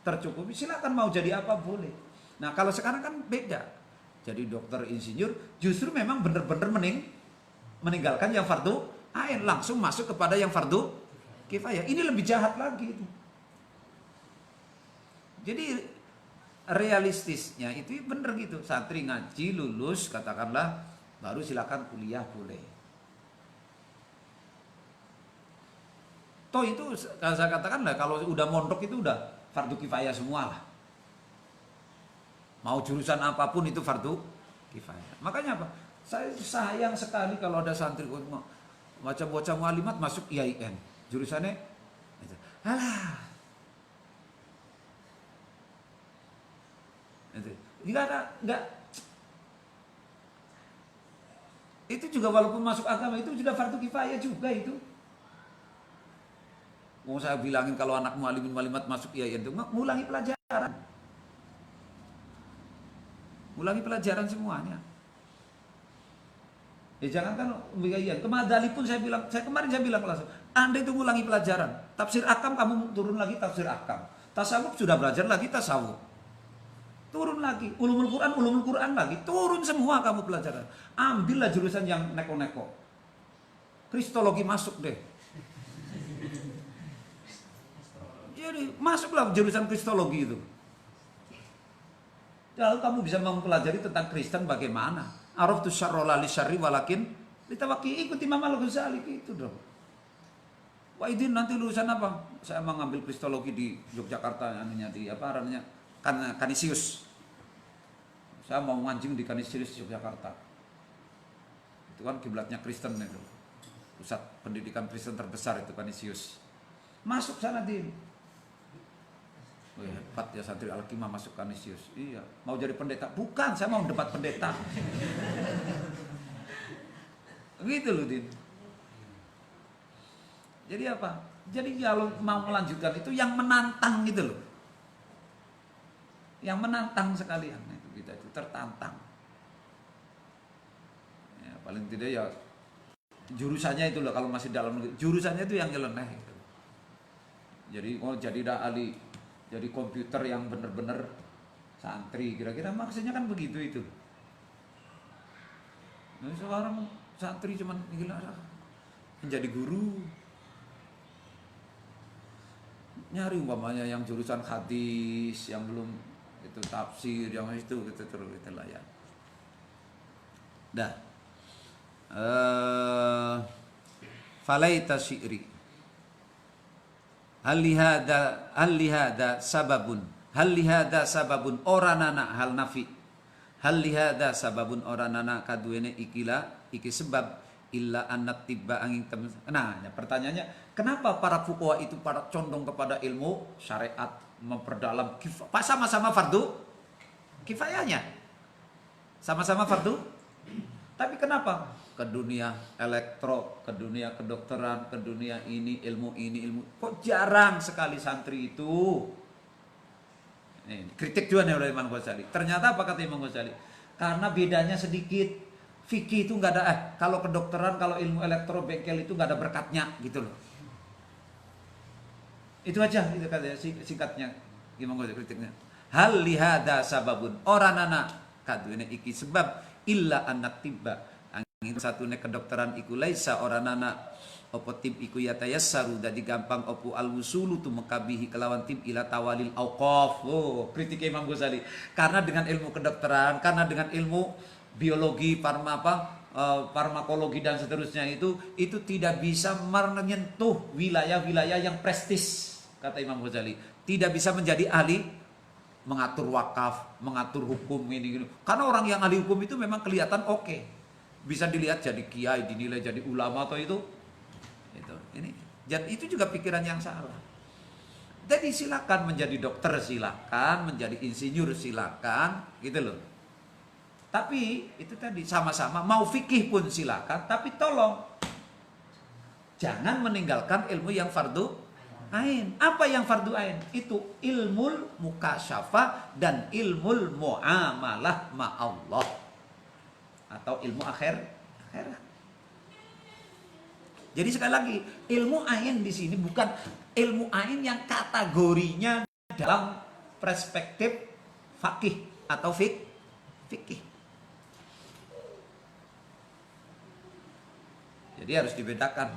tercukupi, silakan mau jadi apa boleh. Nah, kalau sekarang kan beda. Jadi dokter, insinyur justru memang benar-benar meninggalkan yang fardu ain, langsung masuk kepada yang fardu kifayah. Ini lebih jahat lagi itu. Jadi realistisnya itu benar gitu. Santri ngaji lulus katakanlah baru silakan kuliah boleh. Toh itu saya katakan lah kalau udah mondok itu udah fardu kifayah semua lah. Mau jurusan apapun itu fardu kifayah. Makanya apa? Saya sayang sekali kalau ada santri macam bocah mualimat masuk IAIN. Jurusannya alah. Enggak. Itu juga walaupun masuk agama itu sudah fardu kifayah juga itu. Mau saya bilangin kalau anak mualimin mualimat masuk IAIN itu ngulangi pelajaran. Ngulangi pelajaran semuanya. Jangan kan IAIN. Ke Madali pun kemarin saya bilang langsung, Anda itu ngulangi pelajaran. Tafsir Akam kamu turun lagi tafsir Akam. Tasawuf sudah belajar lagi tasawuf. Turun lagi, ulumul Quran lagi, turun semua kamu pelajaran. Ambillah jurusan yang neko-neko. Kristologi masuk deh. Jadi masuklah jurusan kristologi itu. Lalu kamu bisa mempelajari tentang Kristen bagaimana. Araftu syarrola li syarri walakin litawaki, ikuti Imam Al-Ghazali gitu dong. Wah ini nanti lulusan apa? Saya mau ngambil kristologi di Yogyakarta, Kanisius. Saya mau ngancing di Kanisius Yogyakarta. Itu kan kiblatnya Kristen itu. Pusat pendidikan Kristen terbesar itu Kanisius. Masuk sana Din. Wih, hebat ya santri Al-Qimah masuk Kanisius. Iya, mau jadi pendeta? Bukan, saya mau debat pendeta. Gitu loh Din. Jadi apa? Jadi kalau mau melanjutkan itu yang menantang gitu loh. Yang menantang sekalian itu kita itu tertantang. Ya, paling tidak ya jurusannya itu loh kalau masih dalam negeri. Jurusannya itu yang nyeleneh gitu. Jadi jadi ahli jadi komputer yang benar-benar santri kira-kira maksudnya kan begitu itu. Nah, sekarang santri cuman gila menjadi guru. Nyari umpamanya yang jurusan hadis yang belum itu tafsir yang itu gitu terus itulah ya. Dah. Falaita syi'ri. Hal lihada sababun oranana hal nafi. Hal lihada sababun oranana kaduene iki sebab illa annat tibba angin temen. Nah, pertanyaannya, kenapa para fuqaha itu pada condong kepada ilmu syariat, memperdalam sama-sama fardu kifayahnya. Sama-sama fardu. Tapi kenapa? ke dunia elektro, ke dunia kedokteran, ke dunia ini, ilmu kok jarang sekali santri itu. Kritik juga nih oleh Imam Ghazali. Ternyata apa kata Imam Ghazali? Karena bedanya sedikit. Fikih itu nggak ada, kalau kedokteran, kalau ilmu elektro bengkel itu nggak ada berkatnya gitu loh. Itu aja, itu kata singkatnya Imam Ghazali kritiknya. Hal lihada sababun oranana kadune iki sebab illa anak tiba angin satune kedokteran iku laisa oranana opo tib iku yatayassaru dadi gampang opo al wusulu tu mekabihi kelawan tib ila tawalil auqaf. Oh, kritik Imam Ghazali. Karena dengan ilmu kedokteran, karena dengan ilmu biologi, farmakologi dan seterusnya itu tidak bisa menyentuh wilayah-wilayah yang prestis, kata Imam Ghazali. Tidak bisa menjadi ahli mengatur wakaf, mengatur hukum ini gitu. Karena orang yang ahli hukum itu memang kelihatan oke. Bisa dilihat jadi kiai, dinilai jadi ulama atau itu. Ini. Dan itu juga pikiran yang salah. Jadi silakan menjadi dokter, silakan menjadi insinyur, silakan, gitu loh. Tapi itu tadi sama-sama mau fikih pun silakan, tapi tolong jangan meninggalkan ilmu yang fardu ain. Apa yang fardu ain? Itu ilmul mukasyafah dan ilmul muamalah ma'allah atau ilmu akhirat. Jadi sekali lagi, ilmu ain di sini bukan ilmu ain yang kategorinya dalam perspektif fakih atau fikih. Jadi harus dibedakan.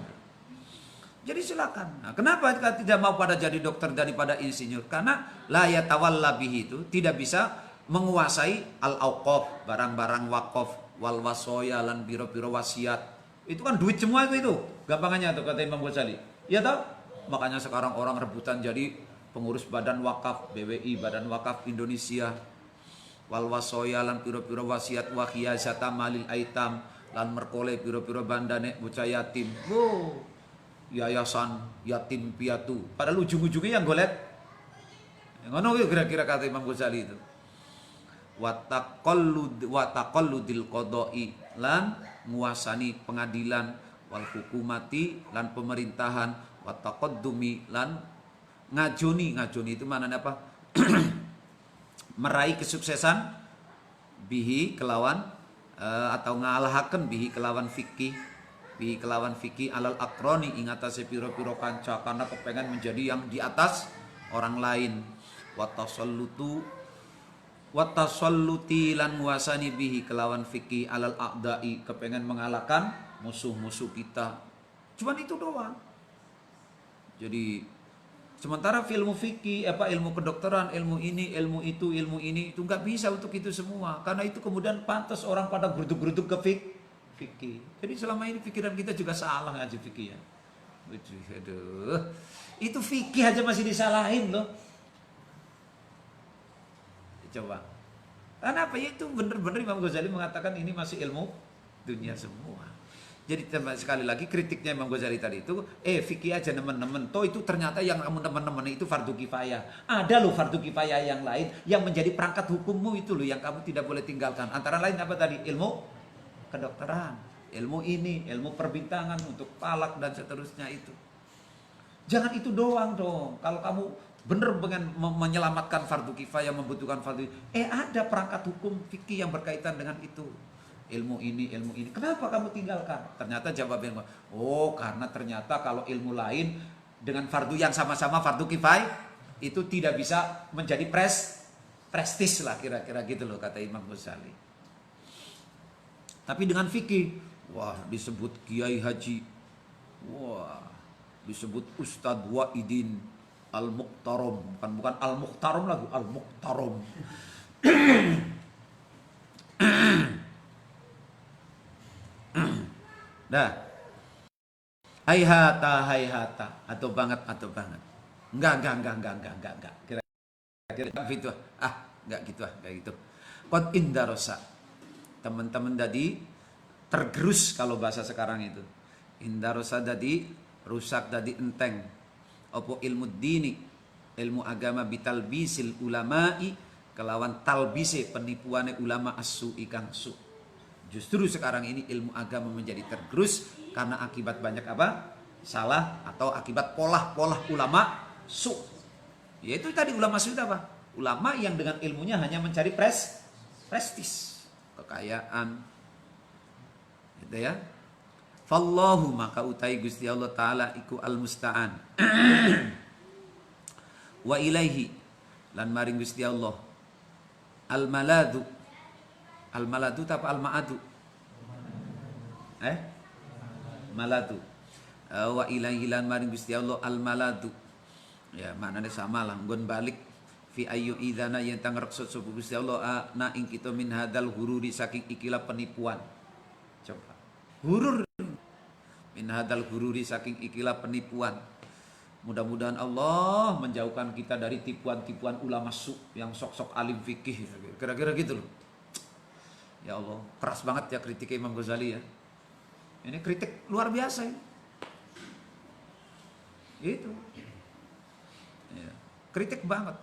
Jadi silakan. Nah, kenapa kita tidak mau pada jadi dokter daripada insinyur? Karena la yatawalla bihi itu tidak bisa menguasai al-auqaf, barang-barang wakaf, wal wasoya lan biro-biro wasiat. Itu kan duit semua itu. Gampangannya tuh kata Imam Ghazali. Iya toh? Makanya sekarang orang rebutan jadi pengurus badan wakaf BWI, Badan Wakaf Indonesia. Wal wasoya lan biro-biro wasiat wa khiyasata malil aitam lan merkole piro-piro bandane bocah yatim. Yayasan yatim piatu. Padahal ujung-ujungnya yang golet. Ngono kira-kira kata Imam Ghazali itu. Wa taqalludil qada'i lan nguasani pengadilan wal hukumati lan pemerintahan wa taqaddumi lan ngajoni itu maknanya apa? Meraih kesuksesan bihi kelawan atau ngalahaken bihi kelawan fikih alal akroni ingatase piro-piro kanca karena kepengen menjadi yang di atas orang lain. Watasalluti lan nguasani bihi kelawan fikih alal a'dai kepengen mengalahkan musuh-musuh kita. Cuman itu doang. Jadi sementara ilmu fikih, ilmu kedokteran, ilmu ini itu nggak bisa untuk itu semua. Karena itu kemudian pantas orang pada geruduk-geruduk ke fikih. Jadi selama ini pikiran kita juga salah aja fikih ya. Aduh, itu fikih aja masih disalahin loh. Coba. Karena apa ya itu bener-bener Imam Ghazali mengatakan ini masih ilmu dunia semua. Jadi sekali lagi kritiknya Imam Ghazali tadi itu, fikih aja nemen-nemen. Toh itu ternyata yang kamu nemen-nemen itu fardu kifayah. Ada loh fardu kifayah yang lain yang menjadi perangkat hukummu itu loh yang kamu tidak boleh tinggalkan. Antara lain apa tadi? Ilmu kedokteran, ilmu ini, ilmu perbintangan untuk palak dan seterusnya itu. Jangan itu doang dong. Kalau kamu bener dengan menyelamatkan fardu kifayah, membutuhkan fardu, ada perangkat hukum fikih yang berkaitan dengan itu. Ilmu ini. Kenapa kamu tinggalkan? Ternyata jawabnya, karena ternyata kalau ilmu lain dengan fardu yang sama-sama fardu kifayah itu tidak bisa menjadi prestis lah kira-kira gitu loh kata Imam Ghazali. Tapi dengan fikih, disebut kiai haji, disebut Ustadz Wa'idin Al-Mukhtarom, bukan Al-Mukhtarom lagi, Al-Mukhtarom. Dah. Hayhata. Atau banget. Enggak. Kira-kira gitu. Enggak gitu. Qad indarosa. Teman-teman tadi tergerus kalau bahasa sekarang itu. Indarosa tadi rusak tadi enteng. Opo ilmu dini, ilmu agama bitalbisil ulama'i kelawan talbise penipuane ulama asu ikang su. Justru sekarang ini ilmu agama menjadi tergerus karena akibat banyak apa? Salah atau akibat pola-pola ulama su. Yaitu tadi ulama su itu apa? Ulama yang dengan ilmunya hanya mencari prestis, kekayaan. Gitu ya. Fallahu maka utai Gusti Allah taala iku al-musta'an. Wa ilaihi lan maring Gusti Allah al-maladu. Al-maladu apa al-ma'adu? Maladu. Wa ilaihi lan maring Gusti Allah al-maladu. Ya, maknanya sama lah, nggon balik fi ayu idana yang tang reksut sapa Gusti Allah na ing kita min hadal hururi saking ikilah penipuan. Coba. Hurur min hadal hururi saking ikilah penipuan. Mudah-mudahan Allah menjauhkan kita dari tipuan-tipuan ulama su yang sok-sok alim fikih. Kira-kira gitu loh. Ya Allah, keras banget ya kritik Imam Ghazali ya. Ini kritik luar biasa ya. Itu. Ya, kritik banget.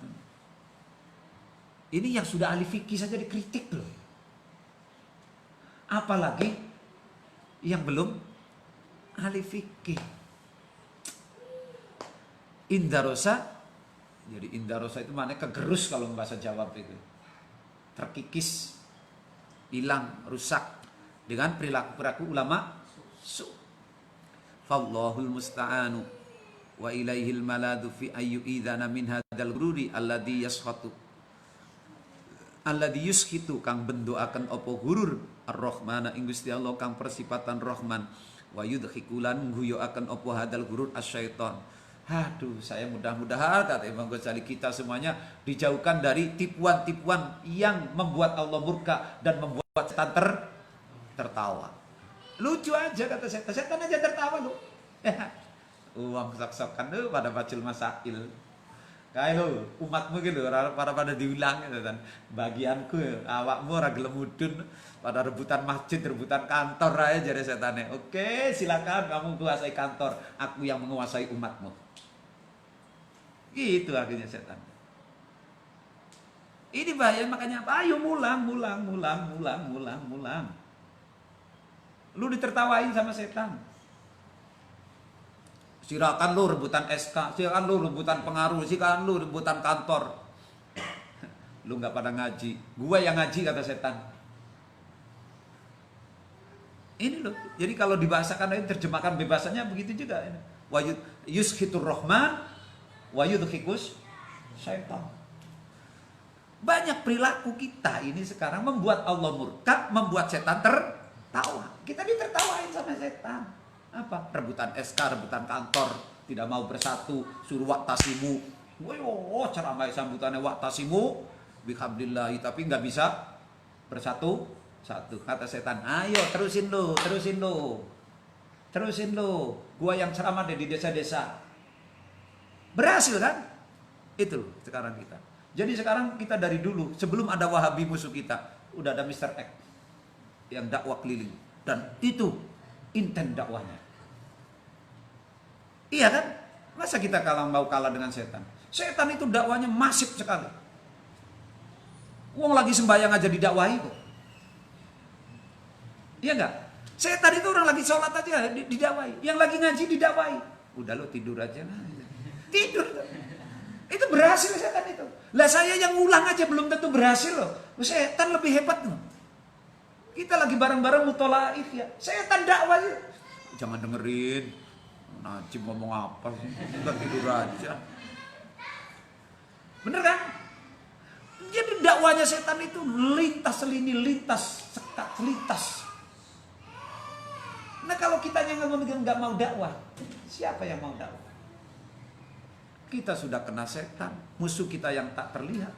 Ini yang sudah ahli fikih saja dikritik loh. Apalagi yang belum ahli fikih. Indarosa, jadi indarosa itu maknanya kegerus kalau bahasa Jawa itu. Terkikis, hilang, rusak dengan perilaku-perilaku ulama su. Fallahul musta'anu wa ilaihil maladu fi ayyu idana min hadal gururi alladhi yaskhatu alladhi yuskhitu kang bendoaken apa hurur ar-rahmana ing Gusti Allah kang persifatan rahman wa yudkhikulan guyoaken apa hadal gurur asyaiton. Aduh, saya mudah-mudahan kata Imam Ghazali kita semuanya dijauhkan dari tipuan-tipuan yang membuat Allah murka dan membuat setan tertawa. Lucu aja kata setan aja tertawa lu. Uang sok-sokan lu pada bacul masail. Kayak lu umatmu gitu pada diulang gitu kan. Bagianku awakmu ora gelem mudun pada rebutan masjid, rebutan kantor aja jare setane. Oke, silakan kamu kuasai kantor, aku yang menguasai umatmu. Gitu akhirnya setan. Ini bahaya makanya ayo mulang. Lu ditertawain sama setan. Silakan lu rebutan SK, silakan lu rebutan pengaruh, silakan lu rebutan kantor. Lu nggak pada ngaji, gua yang ngaji kata setan. Ini loh. Jadi kalau dibahasakan ini terjemahkan bebasannya begitu juga. Wa yuskhitur rahman wa yudhikus syaitan. Banyak perilaku kita ini sekarang membuat Allah murka, membuat setan tertawa. Kita ditertawain sama setan. Apa? Rebutan SK, rebutan kantor, tidak mau bersatu, suruh waktasimu. Woyo, ceramah sambutannya waktasimu bihamdillahi, tapi nggak bisa bersatu. Satu kata setan, ayo terusin lo. Gua yang ceramah di desa-desa. Berhasil kan? Itu sekarang kita. Jadi sekarang kita dari dulu, sebelum ada Wahabi musuh kita, udah ada Mr. X yang dakwah keliling. Dan itu intent dakwahnya. Iya kan? Masa kita mau kalah dengan setan? Setan itu dakwahnya masif sekali. Wong lagi sembahyang aja didakwahi kok. Iya enggak? Setan itu orang lagi sholat aja didakwahi. Yang lagi ngaji didakwahi. Udah lo tidur aja lah. Tidur. Itu berhasil setan itu. Lah saya yang ngulang aja belum tentu berhasil loh. Setan lebih hebat loh. Kita lagi bareng-bareng mutolaif ya. Setan dakwah aja. Jangan dengerin. Najib ngomong apa sih? Udah tidur aja. Bener kan? Jadi dakwanya setan itu lintas lini, lintas sekat, lintas. Nah kalau kita yang nggak mau dakwah, siapa yang mau dakwah? Kita sudah kena setan, musuh kita yang tak terlihat.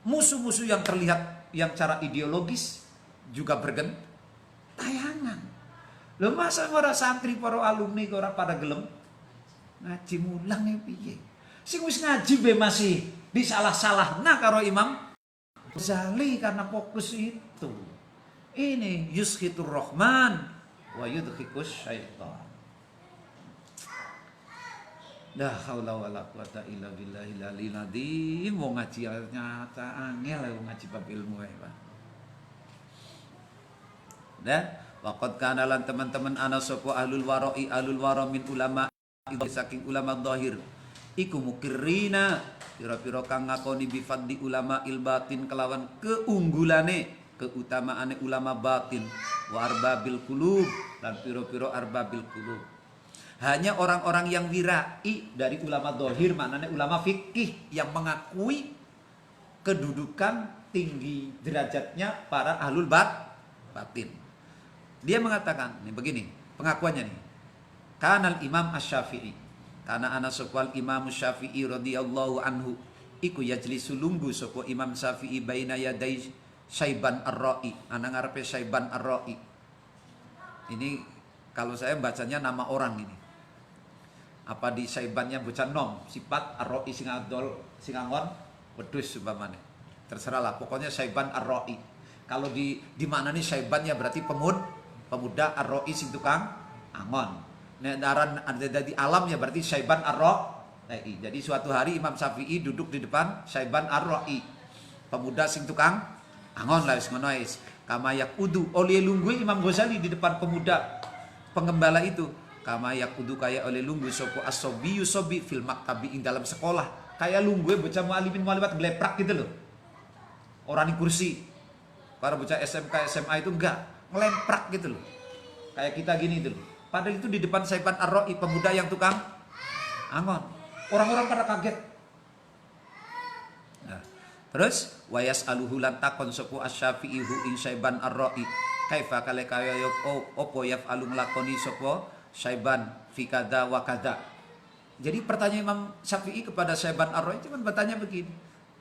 Musuh-musuh yang terlihat, yang cara ideologis juga bergentayangan. Loh masa para santri, para alumni, orang pada gelem ngaji mulang ya piye? Sing wis ngaji be masih disalah-salah. Nah karo Imam Ghazali karena fokus itu. Ini yuskhitur rahman wa yudhikus syaitan. La haula wala quwata illa billahil aliyil azim. Mau ngaji nyata angel ngaji bab ilmu ya, Pak. Ya, waqad kana lan teman-teman ana sapa ahlul wara min ulama saking ulama zahir iku mukirrina pira-pira kang ngakoni bi fadli ulama batin kelawan keunggulane keutamaane ulama batin wa arbabil qulub lan pira-pira arbabil qulub. Hanya orang-orang yang wirai dari ulama zahir, maknanya ulama fikih yang mengakui kedudukan tinggi derajatnya para ahlul batin. Dia mengatakan, nih begini, pengakuannya nih. Kanal Imam Asy-Syafi'i. Karena ana sapa Imam Syafi'i radhiyallahu anhu iku yajlisu lunggu sapa Imam Syafi'i baina yadai Syaiban Ar-Ra'i. Ana ngarepe Syaiban Ar-Ra'i. Ini kalau saya bacanya nama orang ini. Apa di Syaibannya bocah nom, sifat Ar-Ra'i sing adol, sing angon, wedhus umpamane. Terserahlah, pokoknya Syaiban Ar-Ra'i. Kalau di mana nih Syaiban ya berarti pemuda Ar-Ra'i sing tukang angon. Nek daran ada di alamnya berarti Syaiban Ar-Ra'i. Jadi suatu hari Imam Syafi'i duduk di depan Syaiban Ar-Ra'i. Pemuda sing tukang angon lah wis ngono wis. Kama yakudu oleh lungguh Imam Ghazali di depan pemuda pengembala itu. Kama yakudu kaya oleh lungguh sapa as-sobiyu sobi fil maktabi ing dalam sekolah. Kayak lungguh bocah mualimin mualimat gleprak gitu loh. Orang di kursi. Para bocah SMK SMA itu enggak ngelemprak gitu loh. Kayak kita gini itu loh. Padahal itu di depan Syaiban Ar-Ra'i, pemuda yang tukang angon. Orang-orang pada kaget. Nah, terus wayas aluhu lan takon sapa Asy-Syafi'i hu ing Syaiban Ar-Ra'i. Kaifa kaya opo yaf'alu nglakoni sapa Syaiban fi kadza wa kadza. Jadi pertanyaan Imam Syafi'i kepada Syaiban Ar-Ra'i cuma bertanya begini.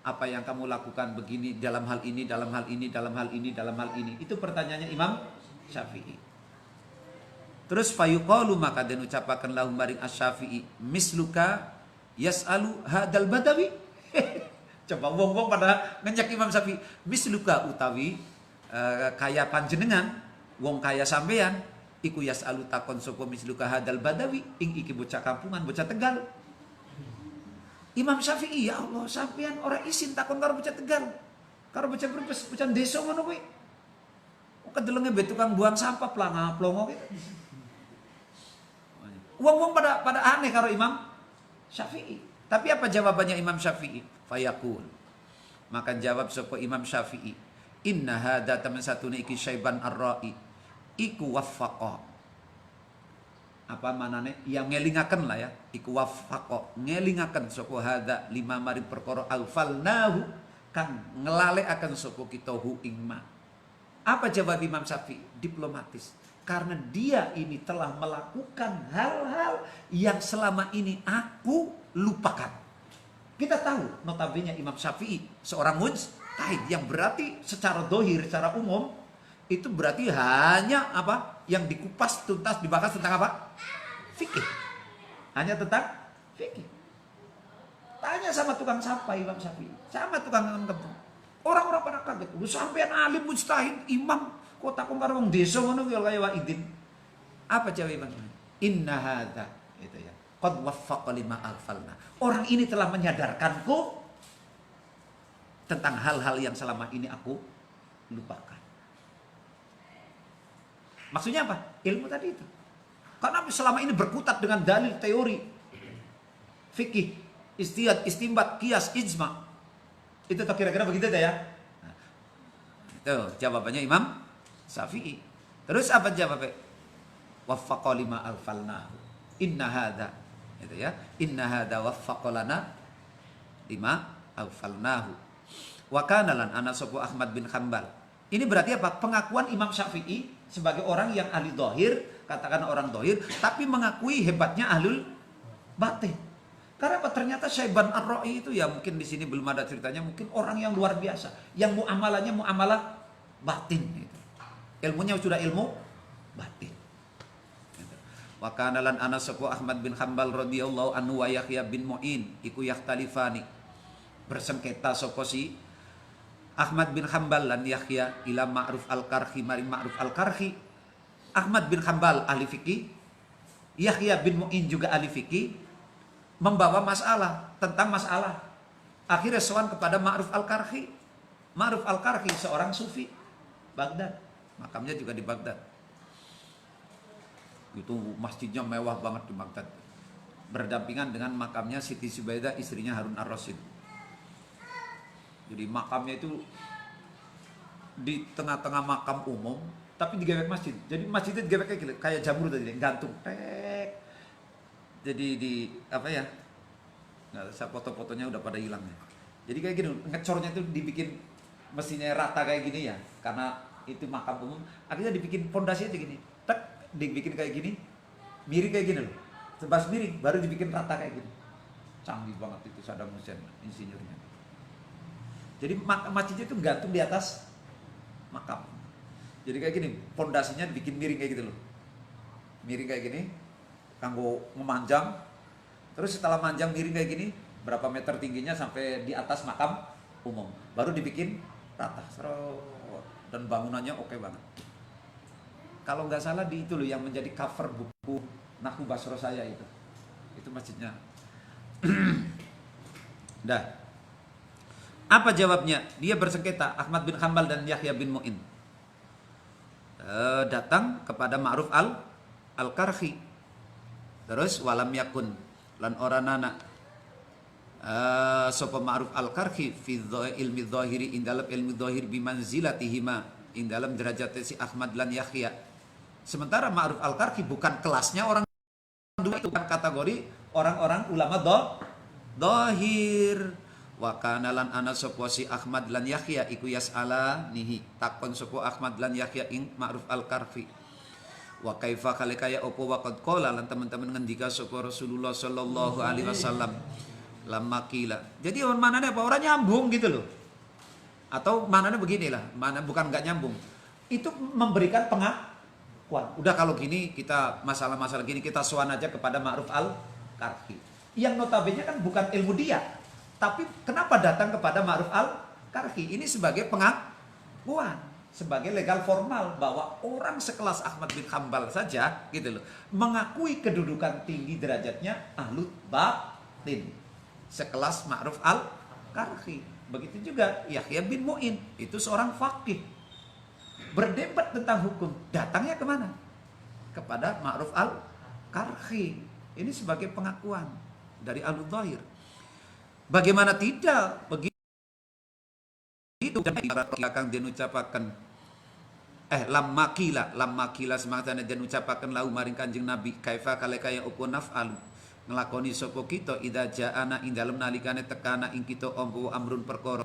Apa yang kamu lakukan begini dalam hal ini, dalam hal ini, dalam hal ini, dalam hal ini. Itu pertanyaannya Imam Syafi'i. Terus fayuqalu maka den ucapaken lahum maring Asy-Syafi'i misluka yas'alu hadal badawi. Coba wong-wong pada ngenyak Imam Syafi'i. Misluka utawi kaya panjenengan, wong kaya sampean iku yas'alu takon sapa misluka hadal badawi ing iki bocah kampungan, bocah Tegal. Imam Syafi'i, ya Allah, sampean orang isin takon karo bocah Tegal. Karo bocah Brebes, bocah desa ngono kuwi. Kedelenge mbek tukang buang sampah plongo gitu. Wong-wong pada aneh karo Imam Syafi'i. Tapi apa jawabannya Imam Syafi'i? Fayaqul. Maka jawab sapa Imam Syafi'i, inna hadza taman satune iki Syaiban Ar-Ra'i iku waffaqa. Apa manane yang ngelingaken lah ya, iku wafaqo ngelingaken sapa hadza lima mari perkara alfalnahu kang ngelalekaken sapa kita hu ing ma. Apa jawab Imam Syafi'i? Diplomatis. Karena dia ini telah melakukan hal-hal yang selama ini aku lupakan. Kita tahu notabene Imam Syafi'i seorang mujtahid yang berarti secara dohir, secara umum itu berarti hanya apa? Yang dikupas tuntas dibahas tentang apa? Fikih. Hanya tentang fikih. Tanya sama tukang sampah Imam Syafi'i, sama tukang kebun. Orang-orang pada kaget. Lu sampean alim mujtahid, imam, kok takon karo wong desa ngono kaya Wahidin. Apa jawab Imam? Inna hadza itu ya. Qad waffaqa lima alfalna. Orang ini telah menyadarkanku tentang hal-hal yang selama ini aku lupakan. Maksudnya apa? Ilmu tadi itu. Karena selama ini berkutat dengan dalil teori, fikih, istihad, istinbat, qiyas, ijma. Itu kira-kira begitu ya. Nah, itu jawabannya Imam Syafi'i. Terus apa jawabnya? Waffaqa lima alfalnahu. Inna hadza. Itu ya. Inna hadza waffaqa lana lima alfalnahu. Wa kana lan ana sapa Ahmad bin Hanbal. Ini berarti apa? Pengakuan Imam Syafi'i sebagai orang yang ahli dohir, katakan orang dohir, tapi mengakui hebatnya ahlul batin. Karena apa? Ternyata Syaiban Ar-Ra'i itu ya mungkin di sini belum ada ceritanya, mungkin orang yang luar biasa, yang muamalahnya muamalah batin. Gitu. Ilmunya sudah ilmu batin. Gitu. Wa kana lan ana sapa Ahmad bin Hanbal radhiyallahu anhu wa Yahya bin Mu'in iku yakhtalifani. Bersengketa sapa si Ahmad bin Hanbal lan Yahya ila Ma'ruf al-Karhi maring Ma'ruf al-Karhi. Ahmad bin Hanbal ahli fikih, Yahya bin Mu'in juga ahli fikih, membawa masalah tentang masalah. Akhirnya sowan kepada Ma'ruf al-Karhi. Ma'ruf al-Karhi seorang sufi Baghdad. Makamnya juga di Baghdad. Itu masjidnya mewah banget di Baghdad. Berdampingan dengan makamnya Siti Zubaidah, istrinya Harun ar-Rasyid. Jadi makamnya itu di tengah-tengah makam umum, tapi digewek masjid. Jadi masjidnya digewek kayak gitu, kayak jamur tadi, gantung. Tek. Jadi di apa ya? Nggak, saya foto-fotonya udah pada hilang ya. Jadi kayak gini, ngecornya itu dibikin mesinnya rata kayak gini ya, karena itu makam umum. Akhirnya dibikin fondasi aja gini, tek, dibikin kayak gini, miring kayak gini loh. Sebas miring, baru dibikin rata kayak gini. Canggih banget itu Saddam Hussein insinyurnya. Jadi masjidnya itu gantung di atas makam. Jadi kayak gini, fondasinya dibikin miring kayak gitu loh. Miring kayak gini, kanggo memanjang. Terus setelah manjang miring kayak gini, berapa meter tingginya sampai di atas makam umum. Baru dibikin rata. Dan bangunannya oke banget. Kalau nggak salah di itu loh yang menjadi cover buku Nahwu Basro saya itu. Itu masjidnya. Dah. Apa jawabnya? Dia bersengketa, Ahmad bin Hanbal dan Yahya bin Mu'in. Datang kepada Ma'ruf al-Karhi. Terus walam yakun lan oranana sapa Ma'ruf al-Karhi fi ilmi dhahiri indalem ilmi dhahir bimanzilatihima indalem derajat si Ahmad lan Yahya. Sementara Ma'ruf al-Karhi bukan kelasnya orang dua, itu bukan kategori orang-orang ulama dhahir. Wa kana lan ana sapa si Ahmad lan Yahya iku yas'ala nihi takon sapa Ahmad lan Yahya ing Ma'ruf al-Karfi. Wa kaifa khalika opo wa qad qala lan teman-teman ngendika sapa Rasulullah sallallahu alaihi wasallam lamma qila. Jadi manane apa orang nyambung gitu loh. Atau manane beginilah, mana bukan enggak nyambung. Itu memberikan pengakuan. Udah kalau gini kita masalah-masalah gini kita sowan aja kepada Ma'ruf al-Karfi. Yang notabene kan bukan ilmu dia. Tapi kenapa datang kepada Ma'ruf al-Karhi? Ini sebagai pengakuan, sebagai legal formal bahwa orang sekelas Ahmad bin Hanbal saja gitu loh, mengakui kedudukan tinggi derajatnya ahlu batin. Sekelas Ma'ruf al-Karhi. Begitu juga Yahya bin Mu'in, itu seorang faqih. Berdebat tentang hukum, datangnya kemana? Kepada Ma'ruf al-Karhi. Ini sebagai pengakuan dari ahlu dhahir. Bagaimana tidak begitu dan belakang dia ucapakan lamma kila semangatane den ucapaken lau maring Kanjeng Nabi kaifa kaya opo naf'al nglakoni sapa kita idza ja'ana ing dalem nalikane tekana ing kita amrun perkara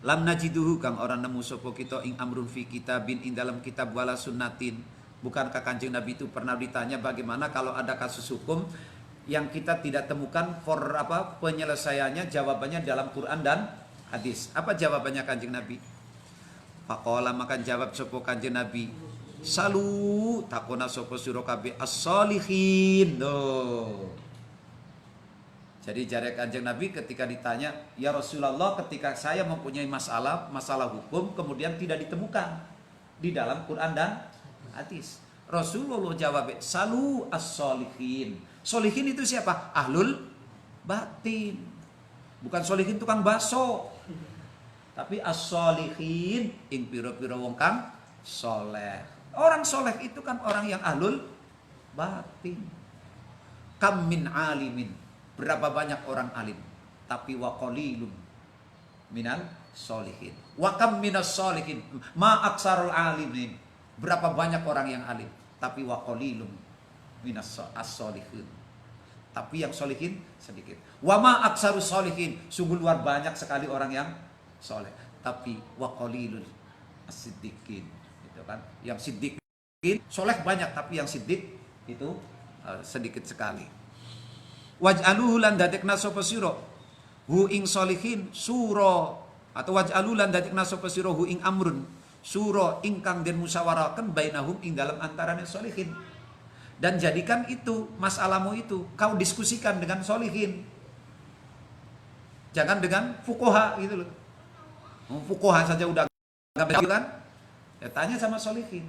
lam najiduhu kang ora nemu sapa kita ing amrun fi kitabin ing dalem kitab wala sunnatin. Bukankah Kanjeng Nabi itu pernah ditanya bagaimana kalau ada kasus hukum yang kita tidak temukan penyelesaiannya, jawabannya dalam Quran dan hadis. Apa jawabannya Kanjeng Nabi? Faqala maka jawab sapa Kanjeng Nabi, salu takona sapa sira kabeh as-solihin. Jadi jare Kanjeng Nabi ketika ditanya, ya Rasulullah, ketika saya mempunyai masalah hukum kemudian tidak ditemukan di dalam Quran dan hadis. Rasulullah jawab, salu as-solihin. Solihin itu siapa? Ahlul batin. Bukan solihin tukang baso. Tapi as-solihin ing pira-pira wong kang soleh. Orang soleh itu kan orang yang ahlul batin. Kam min alimin. Berapa banyak orang alim. Tapi wa qalilun minal solihin. Wa kam minas solihin. Ma aksarul alimin. Berapa banyak orang yang alim. Tapi wa qalilun minas as-solihin. Tapi yang solihin sedikit. Wama aksarus solihin. Sungguh luar banyak sekali orang yang soleh. Tapi wa qalilun as-siddiqin. Gitu kan? Yang siddiqin soleh banyak, tapi yang siddiq itu sedikit sekali. Waj'aluhu lan dadekna sapa sira hu ing solihin sura atau waj'alu lan dadekna sapa sira hu ing amrun sura ingkang den musyawarahkan bainahum ing dalam antarané solihin. Dan jadikan itu, masalahmu itu, kau diskusikan dengan solihin. Jangan dengan fuqaha gitu loh. Fuqaha saja udah gak begitu kan? Ya tanya sama solihin.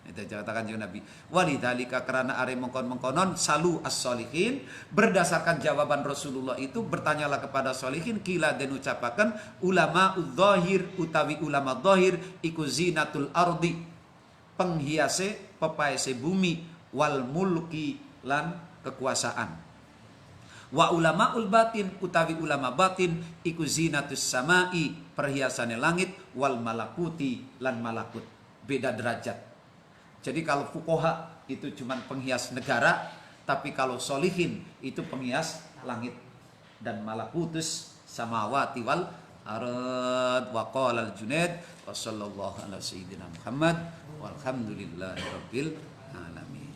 Itu katakan juga Nabi. Walidzalika karena are mengkon-mengkonon salu as-solihin, berdasarkan jawaban Rasulullah itu bertanyalah kepada solihin, kila dan ucapakan ulama udzohir utawi ulama dzahir iku zinatul ardi, penghiase pepaese bumi, wal mulki lan kekuasaan. Wa ulamaul batin utawi ulama batin iku zinatus samai, perhiasane langit, wal malakuti lan malakut. Beda derajat. Jadi kalau fuqaha itu cuma penghias negara, tapi kalau solihin itu penghias langit dan malakutus samawati wal arad. Wa qala al-Junaid wa sallallahu ala sayyidina Muhammad walhamdulillahi rabbil alamin.